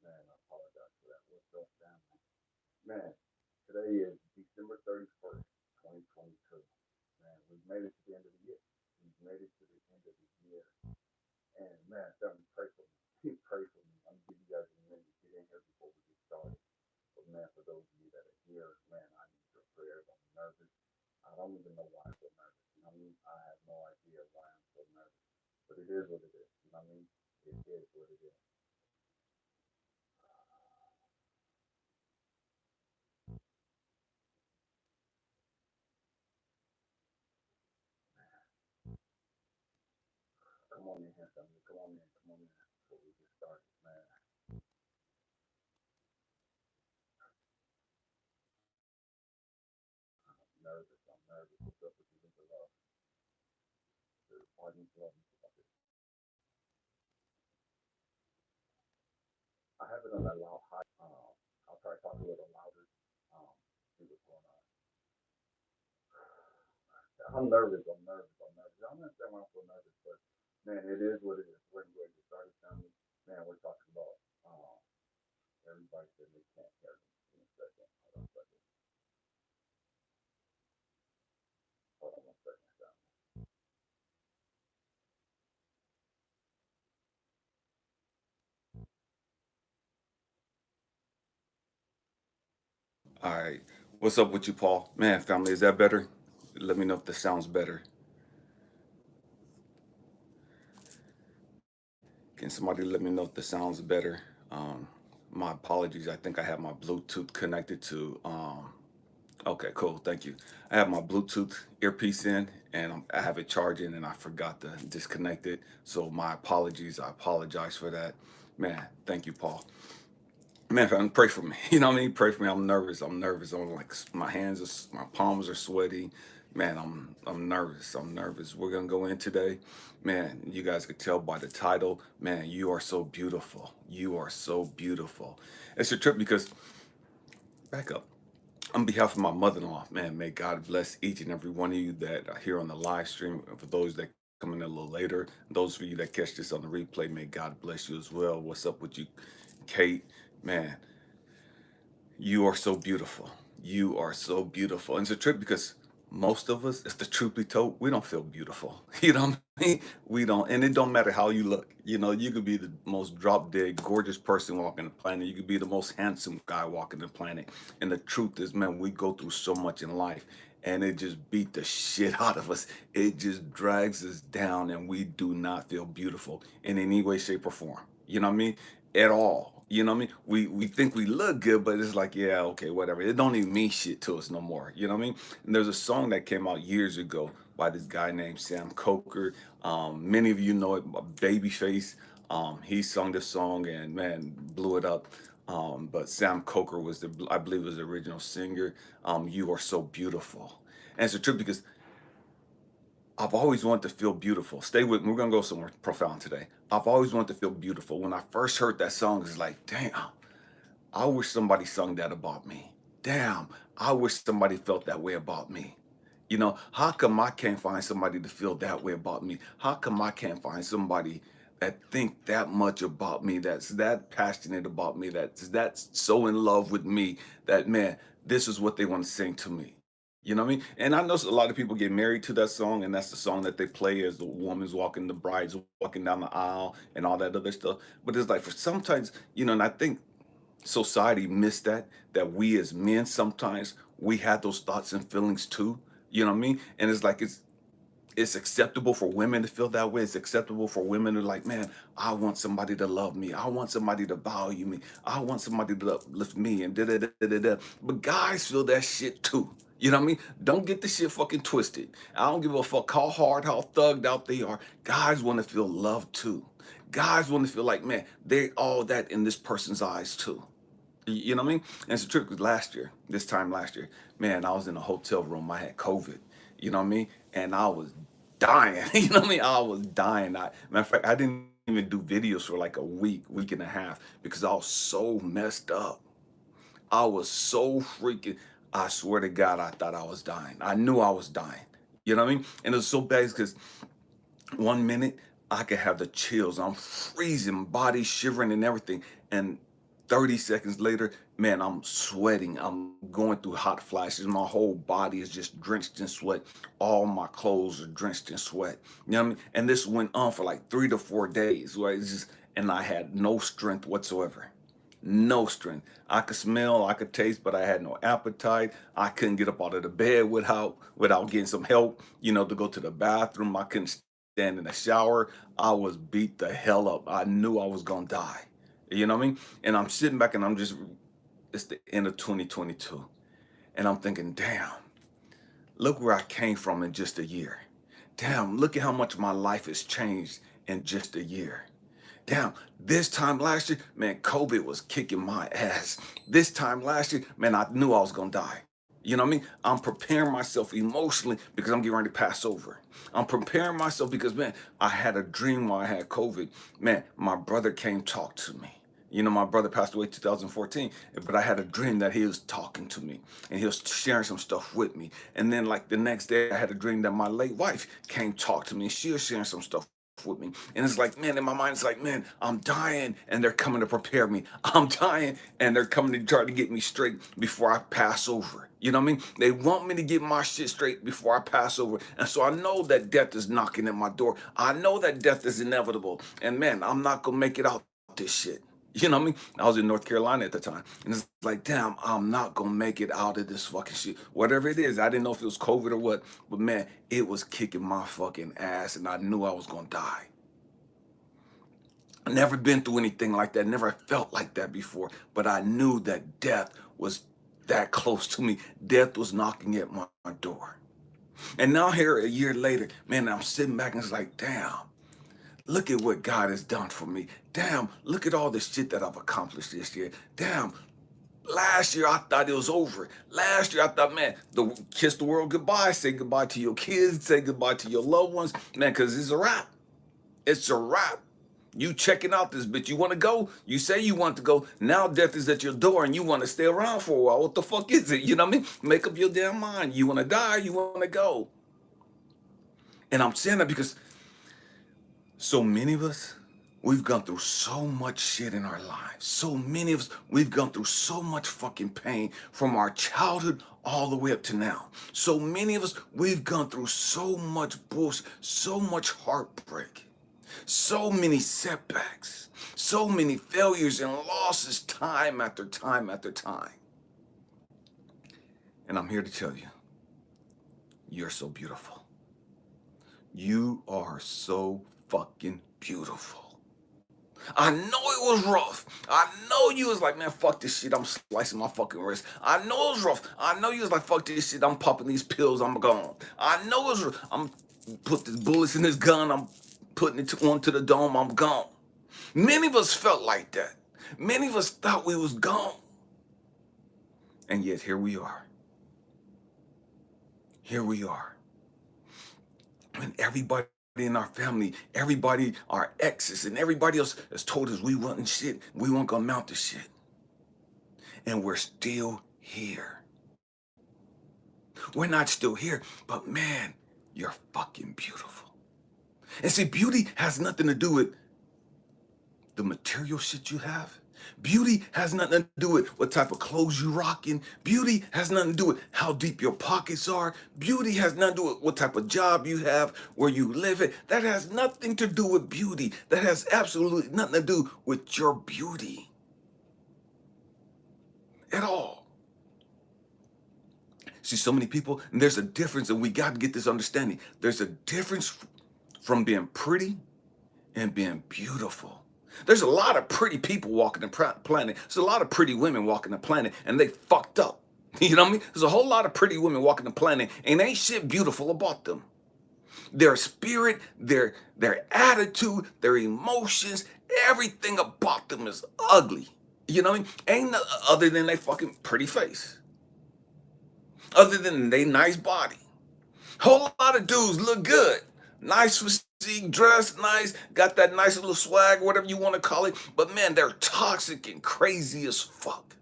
Man, I apologize for that. What's up, family? Man, today is December 31st, 2022. Man, we've made it to the end of the year. We've made it to the end of the year. And man, family, pray for me. Pray for me. I'm gonna give you guys a minute to get in here before we get started. But man, for those of you that are here, man, I need your prayers. I'm nervous. I don't even know why I'm so nervous. You know what I mean? I have no idea why I'm so nervous. But it is what it is. You know what I mean? It is what it is. Come on in here, family. Come on in. Come on in before we get started, man. I'm nervous. I'm nervous. What's up with you, Mr. Love? Why do you love me about this? I have it on that loud high. I'll try to talk a little louder. See what's going on. I'm nervous. I'm nervous. I'm nervous. I don't understand why I'm so nervous, but man, it is what it is. We're going to get started, family. Man, we're talking about everybody said they can't hear me. In a second. Hold on a second. Hold on one second, family. All right. What's up with you, Paul? Man, family, is that better? Let me know if this sounds better. Can somebody let me know if this sounds better? Um, my apologies. I think I have my Bluetooth connected to. Okay, cool. Thank you. I have my Bluetooth earpiece in and I have it charging and I forgot to disconnect it. So my apologies. I apologize for that. Man, thank you, Paul. Man, fam, pray for me. You know what I mean? Pray for me. I'm nervous. I'm nervous. I'm like my hands are, my palms are sweaty. Man, I'm nervous. I'm nervous. We're gonna go in today. Man, you guys could tell by the title. Man, you are so beautiful. You are so beautiful. It's a trip because back up. On behalf of my mother-in-law, man, may God bless each and every one of you that are here on the live stream. And for those that come in a little later, those of you that catch this on the replay, may God bless you as well. What's up with you, Kate? Man, you are so beautiful. You are so beautiful. And it's a trip because most of us, if the truth be told, we don't feel beautiful. You know what I mean? We don't. And it don't matter how you look. You know, you could be the most drop dead, gorgeous person walking the planet. You could be the most handsome guy walking the planet. And the truth is, man, we go through so much in life and it just beat the shit out of us. It just drags us down and we do not feel beautiful in any way, shape, or form. You know what I mean? At all. You know what I mean? We think we look good, but it's like, yeah, okay, whatever. It don't even mean shit to us no more. You know what I mean? And there's a song that came out years ago by this guy named Sam Coker. Many of you know it, Babyface. He sung this song and man blew it up. But Sam Coker was the, I believe, was the original singer. You are so beautiful, and it's a trip because I've always wanted to feel beautiful. Stay with me. We're gonna go somewhere profound today. I've always wanted to feel beautiful. When I first heard that song, it's like, damn, I wish somebody sung that about me. Damn, I wish somebody felt that way about me. You know, how come I can't find somebody to feel that way about me? How come I can't find somebody that think that much about me, that's that passionate about me, that's so in love with me that man, this is what they want to sing to me. You know what I mean? And I know a lot of people get married to that song, and that's the song that they play as the woman's walking, the bride's walking down the aisle, and all that other stuff. But it's like for sometimes, you know, and I think society missed that we as men sometimes we had those thoughts and feelings too. You know what I mean? And it's like it's acceptable for women to feel that way. It's acceptable for women to like, man, I want somebody to love me. I want somebody to value me. I want somebody to uplift me and da da da da da. But guys feel that shit too. You know what I mean? Don't get the shit fucking twisted. I don't give a fuck how hard, how thugged out they are. Guys want to feel loved too. Guys want to feel like, man, they all that in this person's eyes too. You know what I mean? And it's a trip because last year, this time last year, man, I was in a hotel room. I had COVID. You know what I mean? And I was dying. You know what I mean? I was dying. Matter of fact, I didn't even do videos for like a week, week and a half because I was so messed up. I was so freaking. I swear to God, I thought I was dying. I knew I was dying. You know what I mean? And it was so bad because one minute I could have the chills. I'm freezing, body shivering and everything. And 30 seconds later, man, I'm sweating. I'm going through hot flashes. My whole body is just drenched in sweat. All my clothes are drenched in sweat. You know what I mean? And this went on for like 3 to 4 days, right? It's just, and I had no strength whatsoever. No strength. I could smell, I could taste, but I had no appetite. I couldn't get up out of the bed without getting some help, to go to the bathroom. I couldn't stand in the shower. I was beat the hell up. I knew I was gonna die. You know what I mean? And I'm sitting back and it's the end of 2022. And I'm thinking, damn, look where I came from in just a year. Damn, look at how much my life has changed in just a year. Damn, this time last year, man, COVID was kicking my ass. This time last year, man, I knew I was gonna die. You know what I mean? I'm preparing myself emotionally because I'm getting ready to pass over. I'm preparing myself because, man, I had a dream while I had COVID. Man, my brother came talk to me. My brother passed away 2014, but I had a dream that he was talking to me and he was sharing some stuff with me. And then, like, the next day, I had a dream that my late wife came talk to me and she was sharing some stuff with me. And it's like, man, in my mind, it's like, man, I'm dying and they're coming to prepare me. I'm dying and they're coming to try to get me straight before I pass over. You know what I mean? They want me to get my shit straight before I pass over. And so I know that death is knocking at my door. I know that death is inevitable. And man, I'm not going to make it out this shit. You know what I mean? I was in North Carolina at the time. And it's like, damn, I'm not going to make it out of this fucking shit. Whatever it is, I didn't know if it was COVID or what. But man, it was kicking my fucking ass. And I knew I was going to die. I never been through anything like that. Never felt like that before. But I knew that death was that close to me. Death was knocking at my door. And now here a year later, man, I'm sitting back and it's like, damn. Look at what God has done for me. Damn, look at all the shit that I've accomplished this year. Damn, last year I thought it was over. Last year I thought, man, kiss the world goodbye. Say goodbye to your kids. Say goodbye to your loved ones. Man, because it's a wrap. It's a wrap. You checking out this bitch. You want to go? You say you want to go. Now death is at your door and you want to stay around for a while. What the fuck is it? You know what I mean? Make up your damn mind. You want to die? You want to go? And I'm saying that because so many of us, we've gone through so much shit in our lives. So many of us, we've gone through so much fucking pain from our childhood all the way up to now. So many of us, we've gone through so much bullshit, so much heartbreak, so many setbacks, so many failures and losses time after time after time. And I'm here to tell you, you're so beautiful. You are so fucking beautiful. I know it was rough. I know you was like, man, fuck this shit. I'm slicing my fucking wrist. I know it was rough. I know you was like, fuck this shit. I'm popping these pills. I'm gone. I know it was rough. I'm put the bullets in this gun. I'm putting it onto the dome. I'm gone. Many of us felt like that. Many of us thought we was gone. And yet here we are. Here we are. When everybody in our family, everybody, our exes, and everybody else has told us we wasn't shit, we weren't gonna amount to shit. And we're still here. We're not still here, but man, you're fucking beautiful. And see, beauty has nothing to do with the material shit you have. Beauty has nothing to do with what type of clothes you rocking. Beauty has nothing to do with how deep your pockets are. Beauty has nothing to do with what type of job you have, where you live at. That has nothing to do with beauty. That has absolutely nothing to do with your beauty at all. See, so many people, and there's a difference, and we got to get this understanding. There's a difference from being pretty and being beautiful. There's a lot of pretty people walking the planet. There's a lot of pretty women walking the planet, and they fucked up. You know what I mean? There's a whole lot of pretty women walking the planet, and ain't shit beautiful about them. Their spirit, their attitude, their emotions, everything about them is ugly. You know what I mean? Ain't other than they fucking pretty face. Other than they nice body. Whole lot of dudes look good. Nice physique, dressed nice, got that nice little swag, whatever you want to call it. But man, they're toxic and crazy as fuck.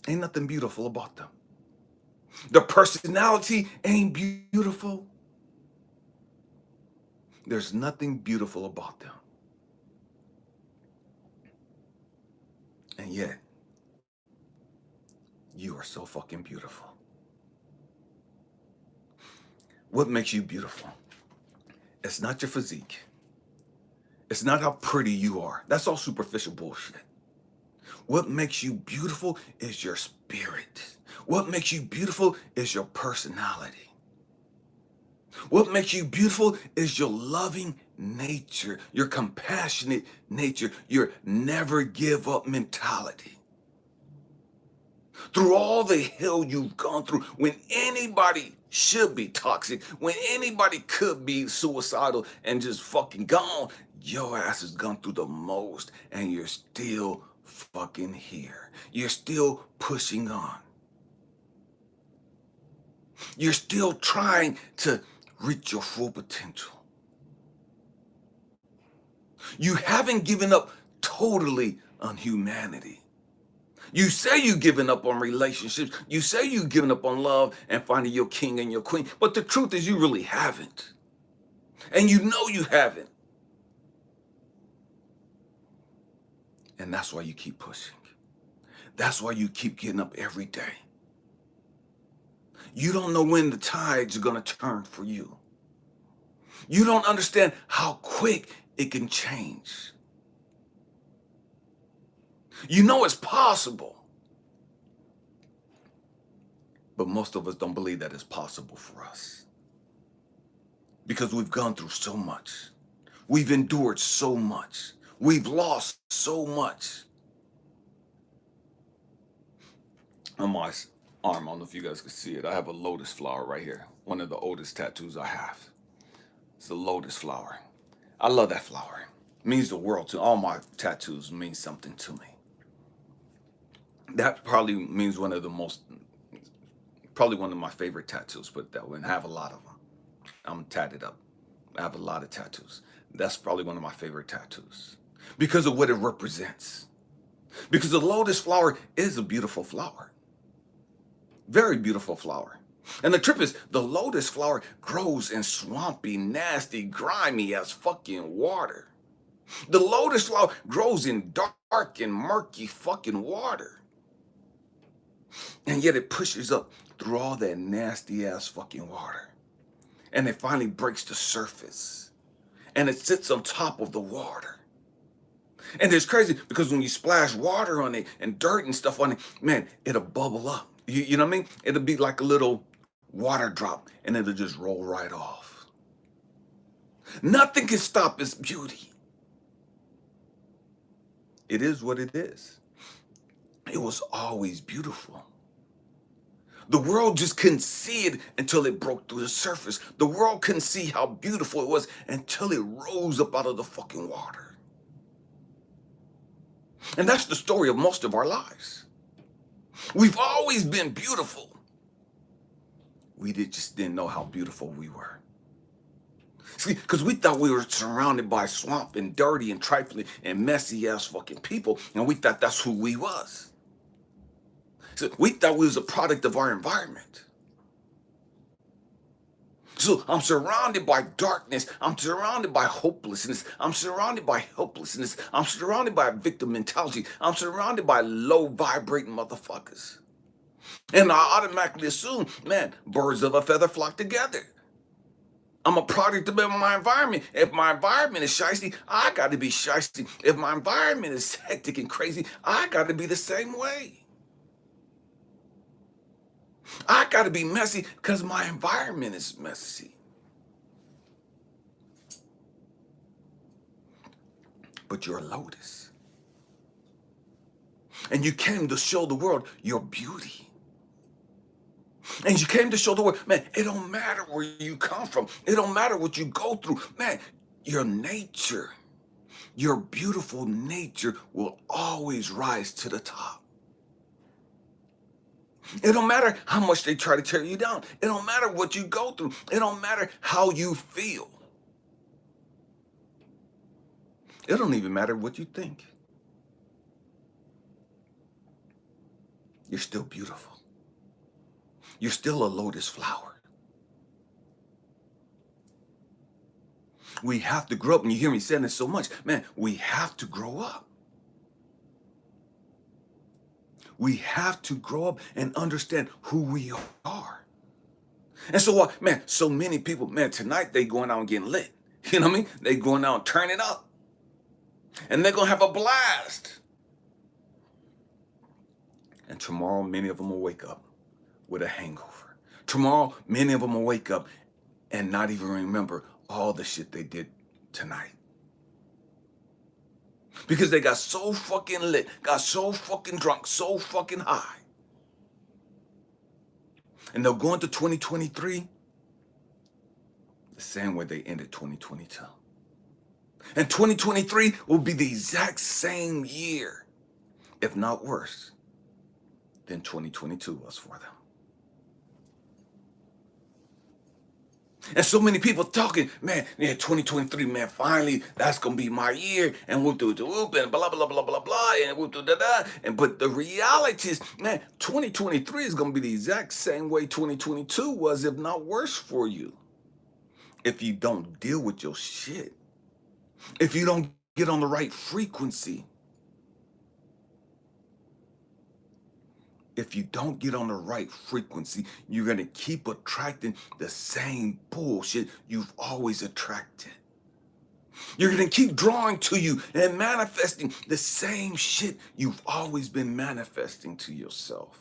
Ain't nothing beautiful about them. Their personality ain't beautiful. There's nothing beautiful about them. And yet, you are so fucking beautiful. What makes you beautiful? It's not your physique. It's not how pretty you are. That's all superficial bullshit. What makes you beautiful is your spirit. What makes you beautiful is your personality. What makes you beautiful is your loving nature, your compassionate nature, your never give up mentality. Through all the hell you've gone through, when anybody should be toxic, when anybody could be suicidal and just fucking gone, your ass has gone through the most and you're still fucking here. You're still pushing on. You're still trying to reach your full potential. You haven't given up totally on humanity. You say you've given up on relationships. You say you've given up on love and finding your king and your queen. But the truth is you really haven't. And you know you haven't. And that's why you keep pushing. That's why you keep getting up every day. You don't know when the tides are going to turn for you. You don't understand how quick it can change. You know it's possible. But most of us don't believe that it's possible for us. Because we've gone through so much. We've endured so much. We've lost so much. On my arm, I don't know if you guys can see it, I have a lotus flower right here. One of the oldest tattoos I have. It's a lotus flower. I love that flower. It means the world to all my tattoos mean something to me. That probably means probably one of my favorite tattoos, put it that way, and I have a lot of them. I'm tatted up. I have a lot of tattoos. That's probably one of my favorite tattoos because of what it represents. Because the lotus flower is a beautiful flower. Very beautiful flower. And the trip is the lotus flower grows in swampy, nasty, grimy as fucking water. The lotus flower grows in dark and murky fucking water. And yet it pushes up through all that nasty ass fucking water. And it finally breaks the surface. And it sits on top of the water. And it's crazy because when you splash water on it and dirt and stuff on it, man, it'll bubble up. You know what I mean? It'll be like a little water drop and it'll just roll right off. Nothing can stop its beauty. It is what it is. It was always beautiful. The world just couldn't see it until it broke through the surface. The world couldn't see how beautiful it was until it rose up out of the fucking water. And that's the story of most of our lives. We've always been beautiful. We just didn't know how beautiful we were. See, because we thought we were surrounded by swamp and dirty and trifling and messy ass fucking people, and we thought that's who we was. So we thought we was a product of our environment. So I'm surrounded by darkness. I'm surrounded by hopelessness. I'm surrounded by helplessness. I'm surrounded by victim mentality. I'm surrounded by low vibrating motherfuckers. And I automatically assume, man, birds of a feather flock together. I'm a product of my environment. If my environment is shicey, I got to be shicey. If my environment is hectic and crazy, I got to be the same way. I got to be messy because my environment is messy. But you're a lotus. And you came to show the world your beauty. And you came to show the world, man, it don't matter where you come from. It don't matter what you go through. Man, your nature, your beautiful nature will always rise to the top. It don't matter how much they try to tear you down. It don't matter what you go through. It don't matter how you feel. It don't even matter what you think. You're still beautiful. You're still a lotus flower. We have to grow up, and you hear me saying this so much, man, we have to grow up. We have to grow up and understand who we are. And so what, man, so many people, man, tonight they going out and getting lit. You know what I mean? They going out and turning up. And they're gonna have a blast. And tomorrow many of them will wake up with a hangover. Tomorrow, many of them will wake up and not even remember all the shit they did tonight. Because they got so fucking lit, got so fucking drunk, so fucking high. And they'll go into 2023 the same way they ended 2022. And 2023 will be the exact same year, if not worse, than 2022 was for them. And so many people talking, man, yeah, 2023, man, finally, that's gonna be my year, and whoop do whoop and blah blah blah blah blah, and whoop do da da. And but the reality is, man, 2023 is gonna be the exact same way 2022 was, if not worse for you. If you don't deal with your shit, if you don't get on the right frequency, if you don't get on the right frequency, you're going to keep attracting the same bullshit you've always attracted. You're going to keep drawing to you and manifesting the same shit you've always been manifesting to yourself.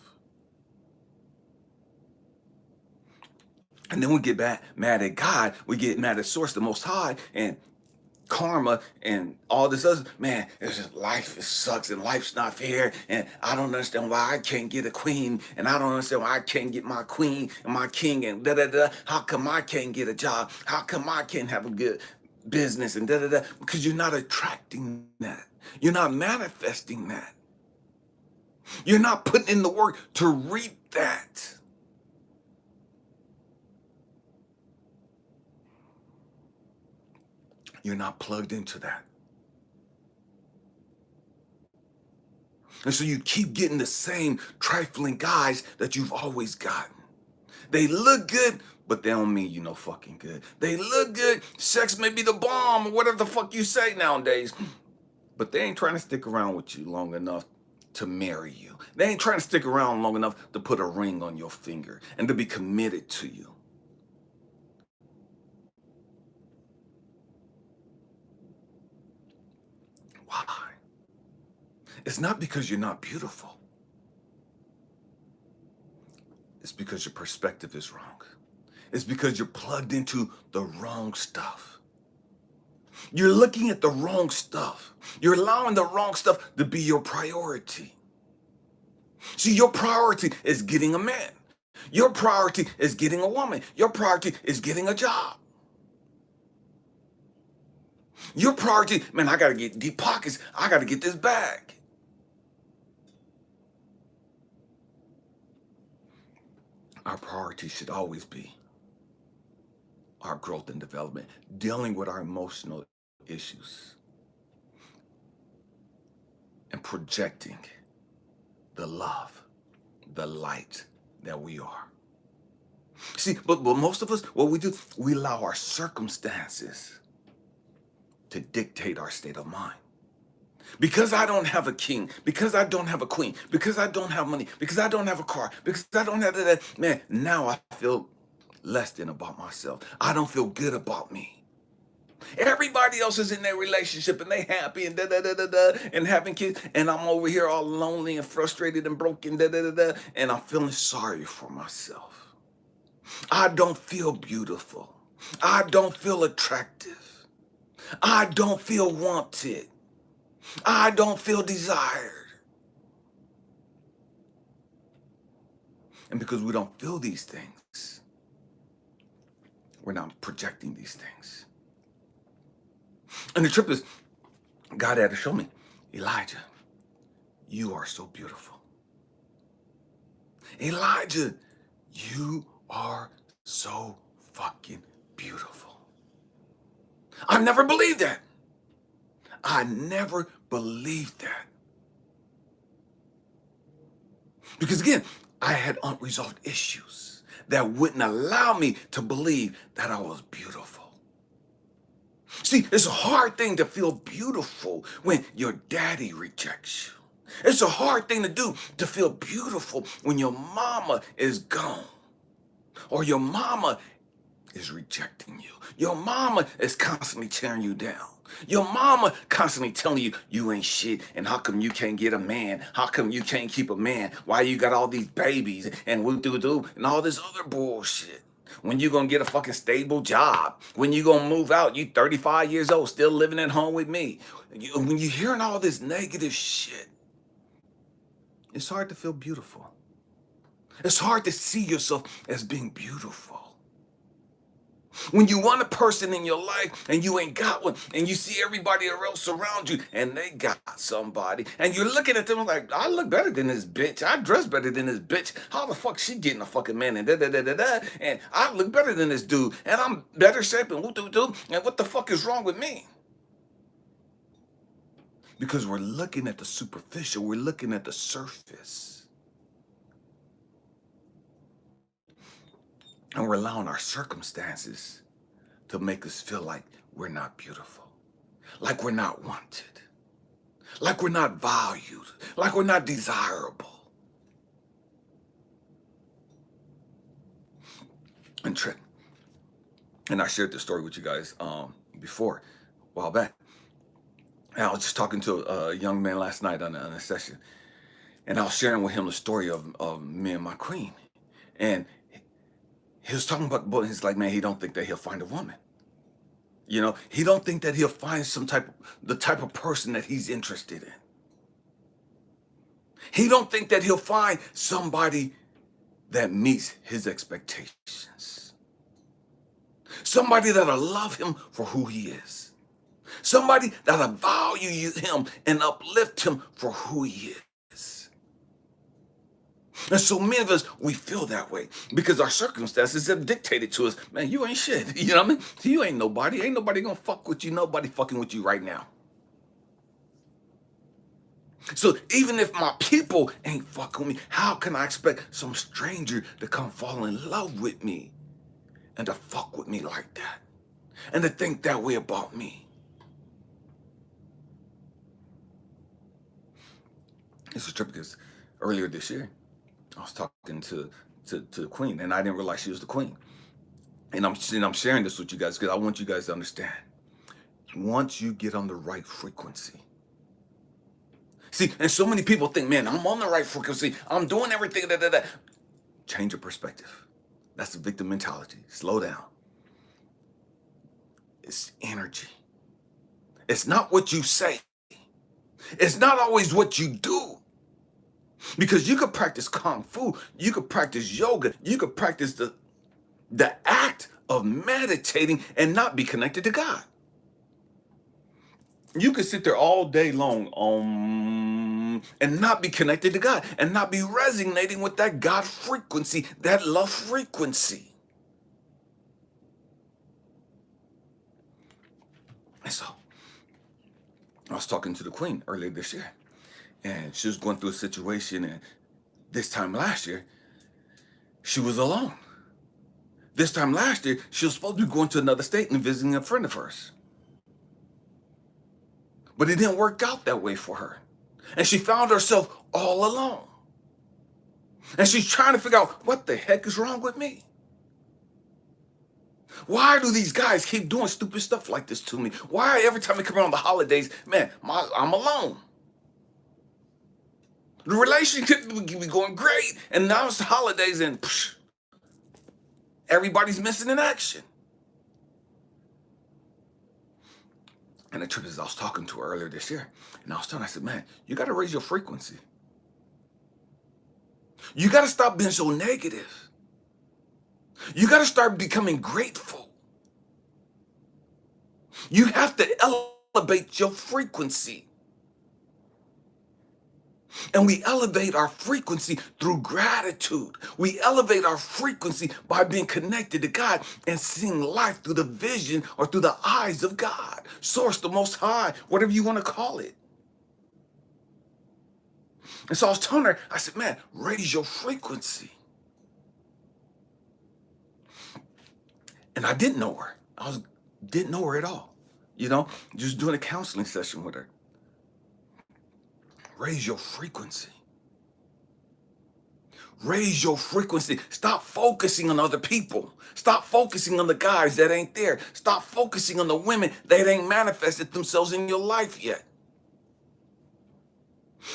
And then we get mad at God, we get mad at Source, the Most High, and karma and all this other, man, it's just life, it sucks and life's not fair, and I don't understand why I can't get a queen, and I don't understand why I can't get my queen and my king, and da da da. How come I can't get a job? How come I can't have a good business, and da da da? Because you're not attracting that. You're not manifesting that. You're not putting in the work to reap that. You're not plugged into that. And so you keep getting the same trifling guys that you've always gotten. They look good, but they don't mean you no fucking good. They look good, sex may be the bomb, or whatever the fuck you say nowadays. But they ain't trying to stick around with you long enough to marry you. They ain't trying to stick around long enough to put a ring on your finger and to be committed to you. Why? It's not because you're not beautiful. It's because your perspective is wrong. It's because you're plugged into the wrong stuff. You're looking at the wrong stuff. You're allowing the wrong stuff to be your priority. See, your priority is getting a man. Your priority is getting a woman. Your priority is getting a job. Your priority, man, I gotta get deep pockets. I gotta get this bag. Our priority should always be our growth and development, dealing with our emotional issues, and projecting the love, the light that we are. See, but most of us, what we do, we allow our circumstances to dictate our state of mind. Because I don't have a king, because I don't have a queen, because I don't have money, because I don't have a car, because I don't have that, man, now I feel less than about myself. I don't feel good about me. Everybody else is in their relationship and they happy and da da da da da and having kids, and I'm over here all lonely and frustrated and broken, da da da da, and I'm feeling sorry for myself. I don't feel beautiful. I don't feel attractive. I don't feel wanted. I don't feel desired. And because we don't feel these things, we're not projecting these things. And the trip is, God had to show me, Elijah, you are so beautiful. Elijah, you are so fucking beautiful. I never believed that. I never believed that. Because again, I had unresolved issues that wouldn't allow me to believe that I was beautiful. See, it's a hard thing to feel beautiful when your daddy rejects you. It's a hard thing to do, to feel beautiful when your mama is gone, or your mama is rejecting you. Your mama is constantly tearing you down. Your mama constantly telling you you ain't shit, and how come you can't get a man? How come you can't keep a man? Why you got all these babies and woo doo doo and all this other bullshit? When you gonna get a fucking stable job? When you gonna move out? You 35 years old, still living at home with me. When you hearing all this negative shit, it's hard to feel beautiful. It's hard to see yourself as being beautiful. When you want a person in your life and you ain't got one, and you see everybody else around you and they got somebody, and you're looking at them like, I look better than this bitch. I dress better than this bitch. How the fuck she getting a fucking man? And da da da da da. And I look better than this dude. And I'm better shape and woo doo doo. And what the fuck is wrong with me? Because we're looking at the superficial. We're looking at the surface. And we're allowing our circumstances to make us feel like we're not beautiful, like we're not wanted, like we're not valued, like we're not desirable. And Trent, and I shared this story with you guys before, a while back. And I was just talking to a young man last night on a session, and I was sharing with him the story of me and my queen. And he was talking about, he's like, man, he don't think that he'll find a woman. You know, he don't think that he'll find the type of person that he's interested in. He don't think that he'll find somebody that meets his expectations. Somebody that'll love him for who he is. Somebody that'll value him and uplift him for who he is. And so many of us, we feel that way because our circumstances have dictated to us, man, you ain't shit. You know what I mean? You ain't nobody. Ain't nobody gonna fuck with you. Nobody fucking with you right now. So even if my people ain't fucking with me, how can I expect some stranger to come fall in love with me and to fuck with me like that and to think that way about me? It's a trip because earlier this year, I was talking to the queen, and I didn't realize she was the queen. And I'm sharing this with you guys because I want you guys to understand. Once you get on the right frequency, see, and so many people think, man, I'm on the right frequency. I'm doing everything. Da, da, da. Change your perspective. That's the victim mentality. Slow down. It's energy. It's not what you say. It's not always what you do. Because you could practice Kung Fu, you could practice yoga, you could practice the act of meditating and not be connected to God. You could sit there all day long and not be connected to God and not be resonating with that God frequency, that love frequency. And so I was talking to the queen earlier this year, and she was going through a situation, and this time last year, she was alone. This time last year, she was supposed to be going to another state and visiting a friend of hers. But it didn't work out that way for her. And she found herself all alone. And she's trying to figure out, what the heck is wrong with me? Why do these guys keep doing stupid stuff like this to me? Why every time we come around the holidays, man, I'm alone? The relationship would be going great, and now it's the holidays, and everybody's missing in action. And the truth is, I was talking to her earlier this year, and I was telling her, I said, man, you got to raise your frequency. You got to stop being so negative. You got to start becoming grateful. You have to elevate your frequency. And we elevate our frequency through gratitude. We elevate our frequency by being connected to God and seeing life through the vision or through the eyes of God, Source, the Most High, whatever you want to call it. And so I was telling her, I said, man, raise your frequency. And I didn't know her. Didn't know her at all. You know, just doing a counseling session with her. Raise your frequency. Raise your frequency. Stop focusing on other people. Stop focusing on the guys that ain't there. Stop focusing on the women that ain't manifested themselves in your life yet.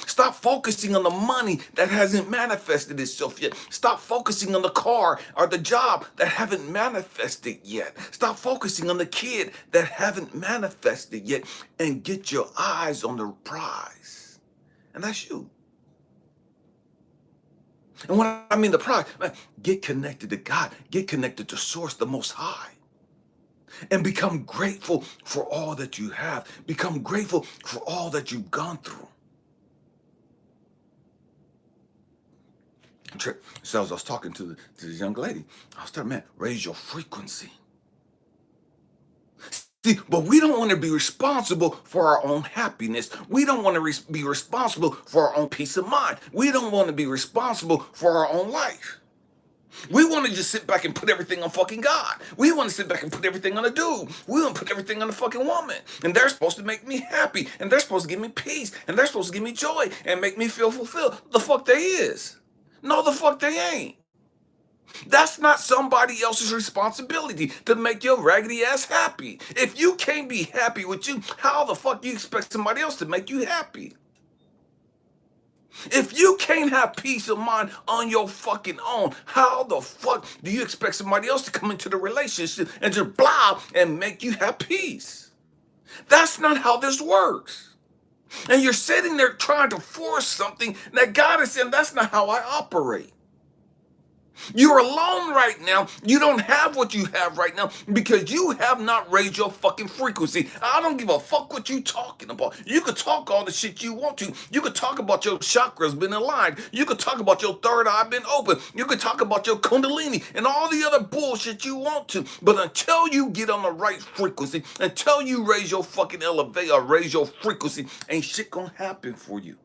Stop focusing on the money that hasn't manifested itself yet. Stop focusing on the car or the job that haven't manifested yet. Stop focusing on the kid that haven't manifested yet, and get your eyes on the prize. And that's you. And when I mean the prize, man, get connected to God. Get connected to Source, the Most High. And become grateful for all that you have. Become grateful for all that you've gone through. So as I was talking to this young lady, I was telling her, man, raise your frequency. See, but we don't want to be responsible for our own happiness. We don't want to be responsible for our own peace of mind. We don't want to be responsible for our own life. We want to just sit back and put everything on fucking God. We want to sit back and put everything on a dude. We want to put everything on a fucking woman. And they're supposed to make me happy. And they're supposed to give me peace. And they're supposed to give me joy and make me feel fulfilled. The fuck they is. No, the fuck they ain't. That's not somebody else's responsibility to make your raggedy ass happy. If you can't be happy with you, how the fuck do you expect somebody else to make you happy? If you can't have peace of mind on your fucking own, how the fuck do you expect somebody else to come into the relationship and just blah and make you have peace? That's not how this works. And you're sitting there trying to force something that God is saying, that's not how I operate. You're alone right now. You don't have what you have right now because you have not raised your fucking frequency. I don't give a fuck what you talking about. You could talk all the shit you want to. You could talk about your chakras been aligned. You could talk about your third eye been open. You could talk about your kundalini and all the other bullshit you want to. But until you get on the right frequency, until you raise your fucking elevate or raise your frequency, ain't shit gonna happen for you.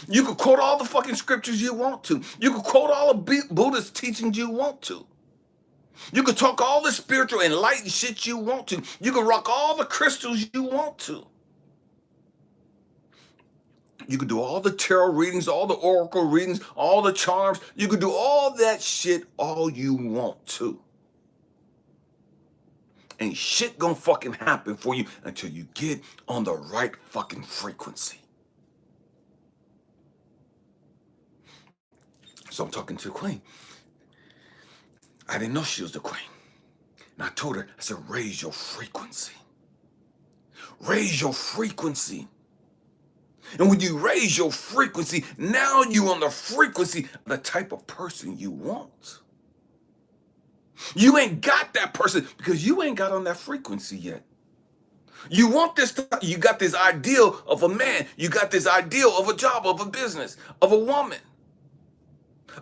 You could quote all the fucking scriptures you want to. You could quote all the Buddhist teachings you want to. You could talk all the spiritual enlightened shit you want to. You could rock all the crystals you want to. You could do all the tarot readings, all the oracle readings, all the charms. You could do all that shit all you want to. Ain't shit gonna fucking happen for you until you get on the right fucking frequency. So I'm talking to the queen. I didn't know she was the queen. And I told her, I said, raise your frequency. Raise your frequency. And when you raise your frequency, now you on the frequency of the type of person you want. You ain't got that person because you ain't got on that frequency yet. You want this, you got this ideal of a man. You got this ideal of a job, of a business, of a woman,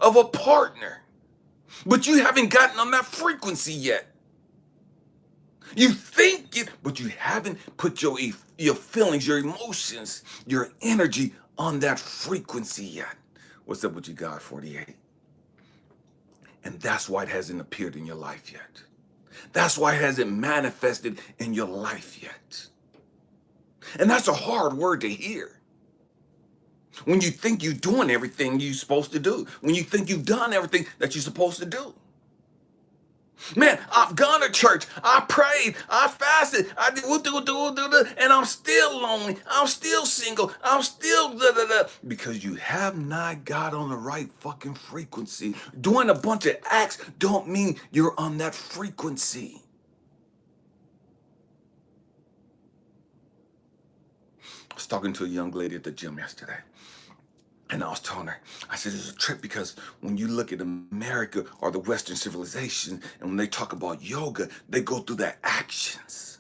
of a partner. But you haven't gotten on that frequency yet. You think it, but you haven't put your feelings, your emotions, your energy on that frequency yet. What's up with you, God 48? And that's why it hasn't appeared in your life yet. That's why it hasn't manifested in your life yet. And that's a hard word to hear. When you think you're doing everything you're supposed to do. When you think you've done everything that you're supposed to do. Man, I've gone to church, I prayed, I fasted, I did and I'm still lonely, I'm still single, I'm still because you have not got on the right fucking frequency. Doing a bunch of acts don't mean you're on that frequency. I was talking to a young lady at the gym yesterday. And I was telling her, I said, it's a trip because when you look at America or the Western civilization, and when they talk about yoga, they go through their actions.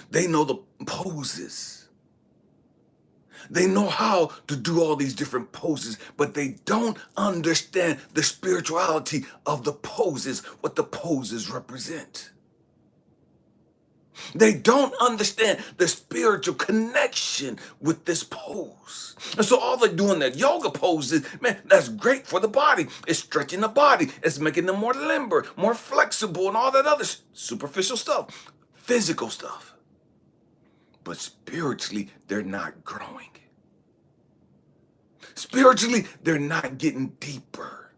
They know the poses. They know how to do all these different poses, but they don't understand the spirituality of the poses, what the poses represent. They don't understand the spiritual connection with this pose. And so all they're doing that yoga poses, man, that's great for the body. It's stretching the body. It's making them more limber, more flexible, and all that other superficial stuff, physical stuff. But spiritually, they're not growing. Spiritually, they're not getting deeper.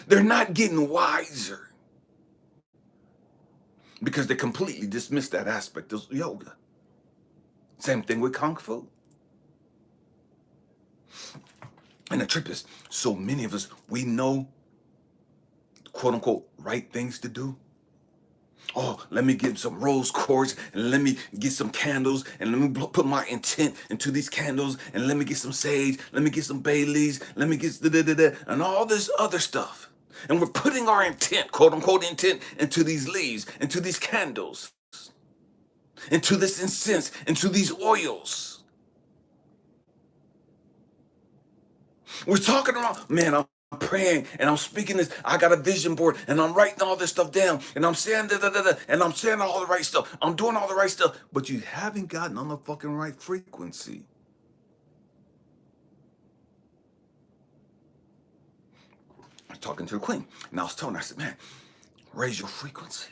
They're not getting wiser because they completely dismiss that aspect of yoga. Same thing with Kung Fu. And the trip is, so many of us, we know, quote unquote, right things to do. Oh, let me get some rose quartz and let me get some candles and let me put my intent into these candles and let me get some sage, let me get some bay leaves, let me get da-da-da-da, and all this other stuff. And we're putting our intent, quote unquote intent, into these leaves, into these candles, into this incense, into these oils. We're talking about, man, I'm praying and I'm speaking this. I got a vision board and I'm writing all this stuff down and I'm saying da da da da and I'm saying all the right stuff. I'm doing all the right stuff, but you haven't gotten on the fucking right frequency. I was talking to the queen and I was telling her, I said, man, raise your frequency.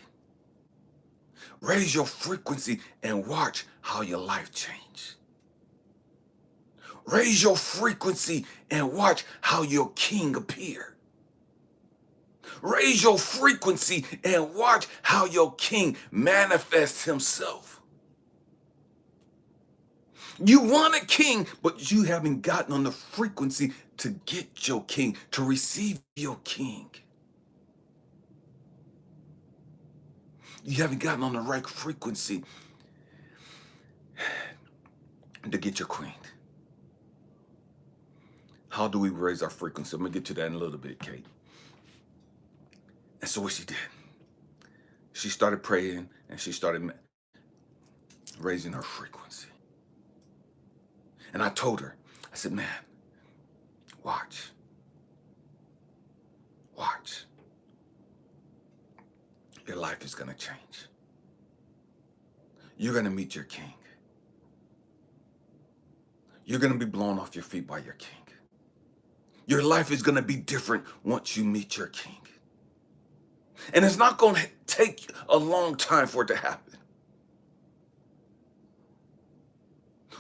Raise your frequency and watch how your life change. Raise your frequency and watch how your king appear. Raise your frequency and watch how your king manifests himself. You want a king, but you haven't gotten on the frequency to get your king, to receive your king. You haven't gotten on the right frequency to get your queen. How do we raise our frequency? I'm going to get to that in a little bit, Kate. And so what she did, she started praying and she started raising her frequency. And I told her, I said, man, watch. Watch. Your life is going to change. You're going to meet your king. You're going to be blown off your feet by your king. Your life is going to be different once you meet your king. And it's not going to take a long time for it to happen.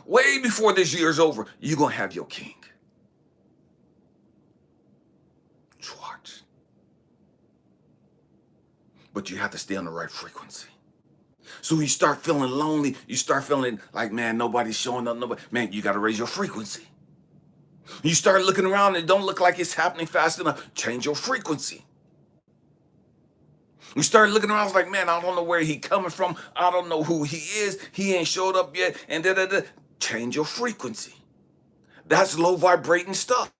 Way before this year is over, you're going to have your king. Just watch. But you have to stay on the right frequency. So when you start feeling lonely, you start feeling like, man, nobody's showing up. Nobody. Man, you got to raise your frequency. You start looking around and it don't look like it's happening fast enough. Change your frequency. You start looking around, it's like, man, I don't know where he coming from. I don't know who he is. He ain't showed up yet. And da-da-da. Change your frequency. That's low vibrating stuff.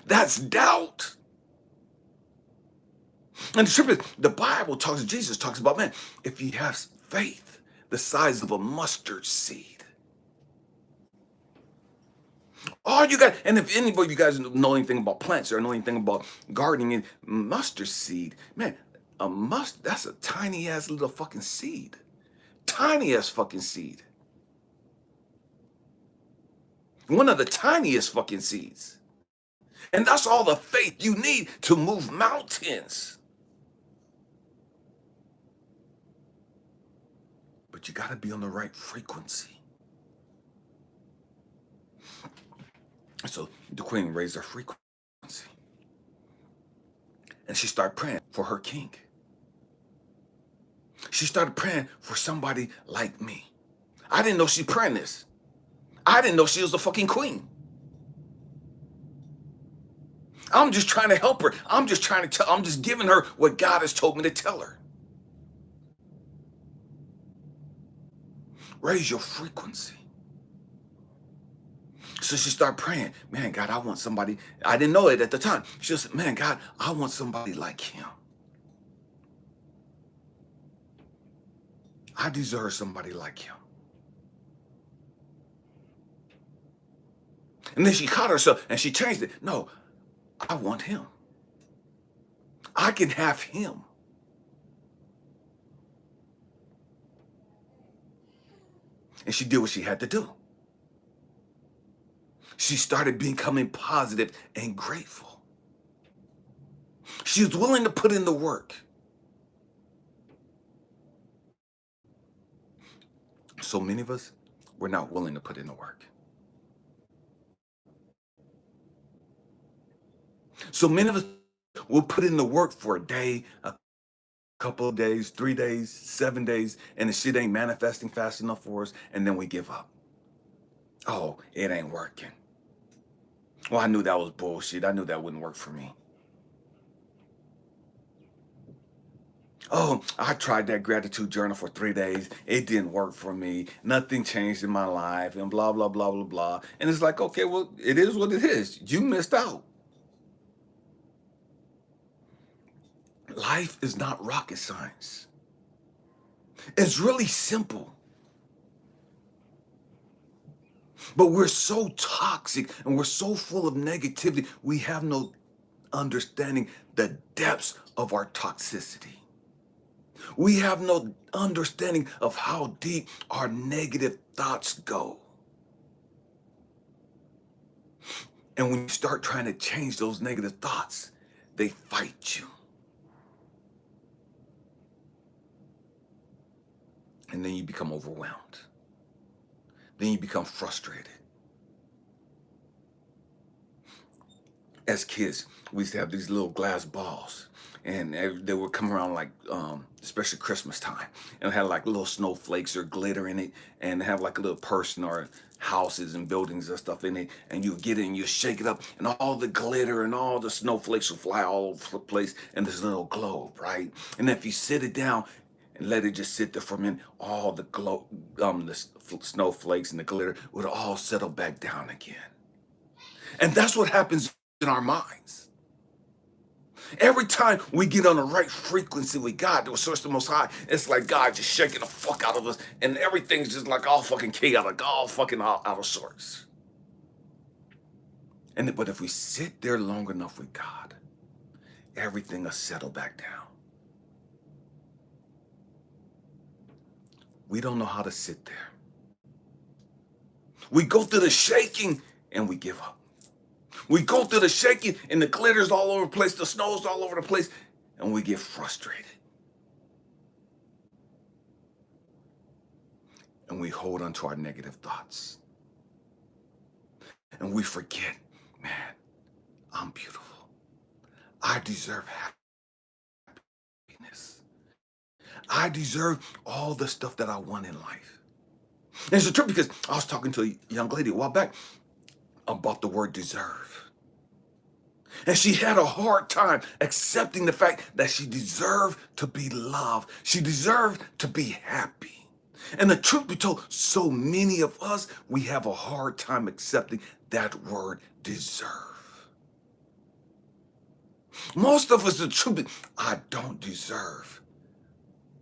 That's doubt. And the truth is, the Bible talks, Jesus talks about, man, if you have faith the size of a mustard seed, all you got, and if anybody of you guys know anything about plants or know anything about gardening and mustard seed, man, that's a tiny ass little fucking seed. Tiny ass fucking seed. One of the tiniest fucking seeds. And that's all the faith you need to move mountains. But you got to be on the right frequency. So the queen raised her frequency. And she started praying for her king. She started praying for somebody like me. I didn't know she praying this. I didn't know she was the fucking queen. I'm just trying to help her. I'm just giving her what God has told me to tell her. Raise your frequency. So she started praying, man, God, I want somebody. I didn't know it at the time. She said, man, God, I want somebody like him. I deserve somebody like him. And then she caught herself and she changed it. No, I want him. I can have him. And she did what she had to do. She started becoming positive and grateful. She was willing to put in the work. So many of us, we're not willing to put in the work. So many of us will put in the work for a day, a couple of days, 3 days, 7 days, and the shit ain't manifesting fast enough for us, and then we give up. Oh, it ain't working. Well, I knew that was bullshit. I knew that wouldn't work for me. Oh, I tried that gratitude journal for 3 days. It didn't work for me. Nothing changed in my life, and blah, blah, blah, blah, blah. And it's like, okay, well, it is what it is. You missed out. Life is not rocket science. It's really simple. But we're so toxic and we're so full of negativity, we have no understanding the depths of our toxicity. We have no understanding of how deep our negative thoughts go. And when you start trying to change those negative thoughts, they fight you. And then you become overwhelmed. Then you become frustrated. As kids, we used to have these little glass balls, and they would come around like, especially Christmas time, and it had like little snowflakes or glitter in it, and have like a little person or houses and buildings and stuff in it, and you get it and you shake it up, and all the glitter and all the snowflakes will fly all over the place in this little globe, right? And if you sit it down and let it just sit there for a minute, all the snowflakes and the glitter would all settle back down again. And that's what happens in our minds. Every time we get on the right frequency with God, the source the most high, it's like God just shaking the fuck out of us, and everything's just like all fucking chaotic, all fucking out of sorts. But if we sit there long enough with God, everything will settle back down. We don't know how to sit there. We go through the shaking and we give up. We go through the shaking and the glitter's all over the place, the snow's all over the place, and we get frustrated. And we hold on to our negative thoughts. And we forget, man, I'm beautiful. I deserve happiness. I deserve all the stuff that I want in life. And it's a trip because I was talking to a young lady a while back about the word deserve. And she had a hard time accepting the fact that she deserved to be loved. She deserved to be happy. And the truth be told, so many of us, we have a hard time accepting that word deserve. Most of us, the truth is, I don't deserve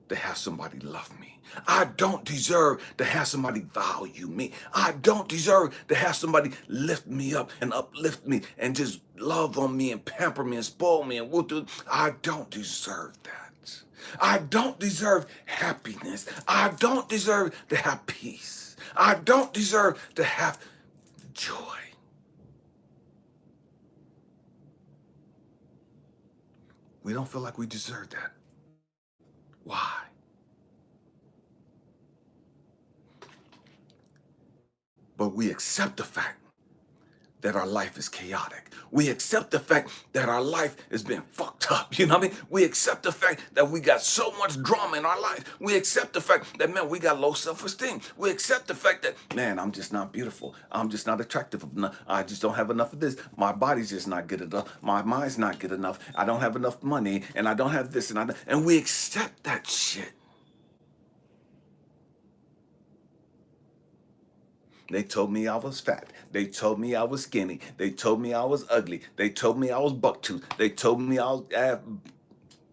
to have somebody love me. I don't deserve to have somebody value me. I don't deserve to have somebody lift me up and uplift me and just love on me and pamper me and spoil me and whoop. I don't deserve that. I don't deserve happiness. I don't deserve to have peace. I don't deserve to have joy. We don't feel like we deserve that. Why? But we accept the fact that our life is chaotic. We accept the fact that our life has been fucked up. You know what I mean? We accept the fact that we got so much drama in our life. We accept the fact that, man, we got low self-esteem. We accept the fact that, man, I'm just not beautiful. I'm just not attractive enough. I just don't have enough of this. My body's just not good enough. My mind's not good enough. I don't have enough money, and I don't have this, and we accept that shit. They told me I was fat. They told me I was skinny. They told me I was ugly. They told me I was bucktooth. They told me I was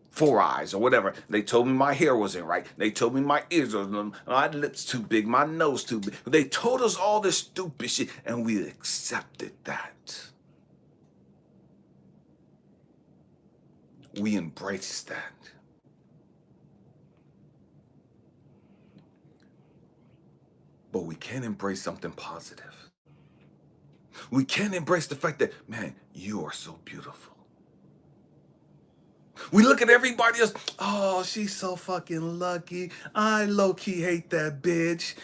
four eyes or whatever. They told me my hair wasn't right. They told me my ears were, my lips too big, my nose too big. They told us all this stupid shit, and we accepted that. We embraced that. But we can't embrace something positive. We can't embrace the fact that, man, you are so beautiful. We look at everybody else. Oh, she's so fucking lucky. I low key hate that bitch.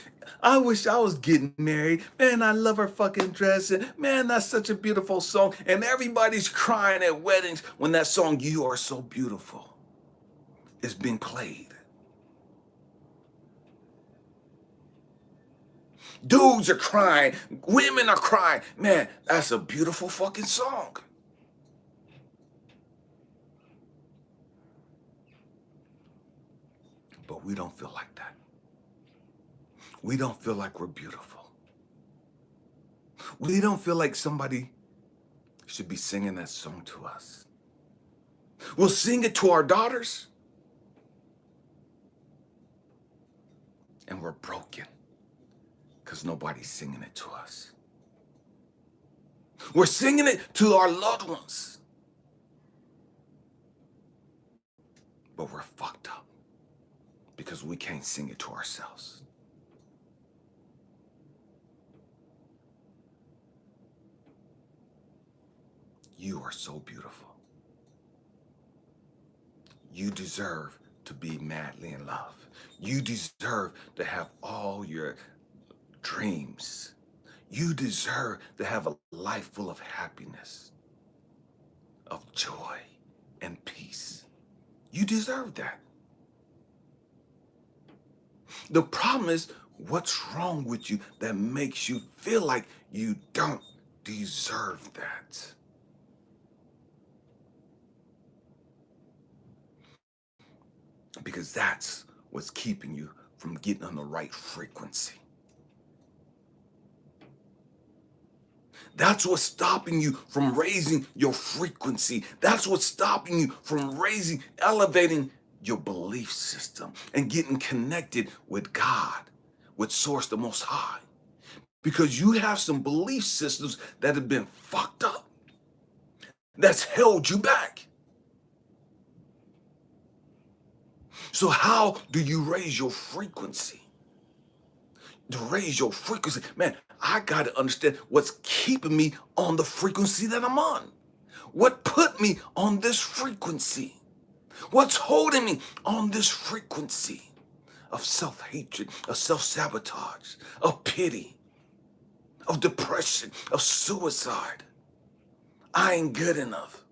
I wish I was getting married. Man, I love her fucking dress. And man, that's such a beautiful song. And everybody's crying at weddings when that song, You Are So Beautiful, is being played. Dudes are crying. Women are crying. Man, that's a beautiful fucking song. But we don't feel like that. We don't feel like we're beautiful. We don't feel like somebody should be singing that song to us. We'll sing it to our daughters, and we're broken because nobody's singing it to us. We're singing it to our loved ones, but we're fucked up because we can't sing it to ourselves. You are so beautiful. You deserve to be madly in love. You deserve to have all your dreams. You deserve to have a life full of happiness, of joy, and peace. You deserve that. The problem is, what's wrong with you that makes you feel like you don't deserve that? Because that's what's keeping you from getting on the right frequency. That's what's stopping you from raising your frequency. That's what's stopping you from elevating your belief system and getting connected with God, with Source the Most High. Because you have some belief systems that have been fucked up, that's held you back. So how do you raise your frequency? To raise your frequency, man, I got to understand what's keeping me on the frequency that I'm on. What put me on this frequency? What's holding me on this frequency of self-hatred, of self-sabotage, of pity, of depression, of suicide? I ain't good enough.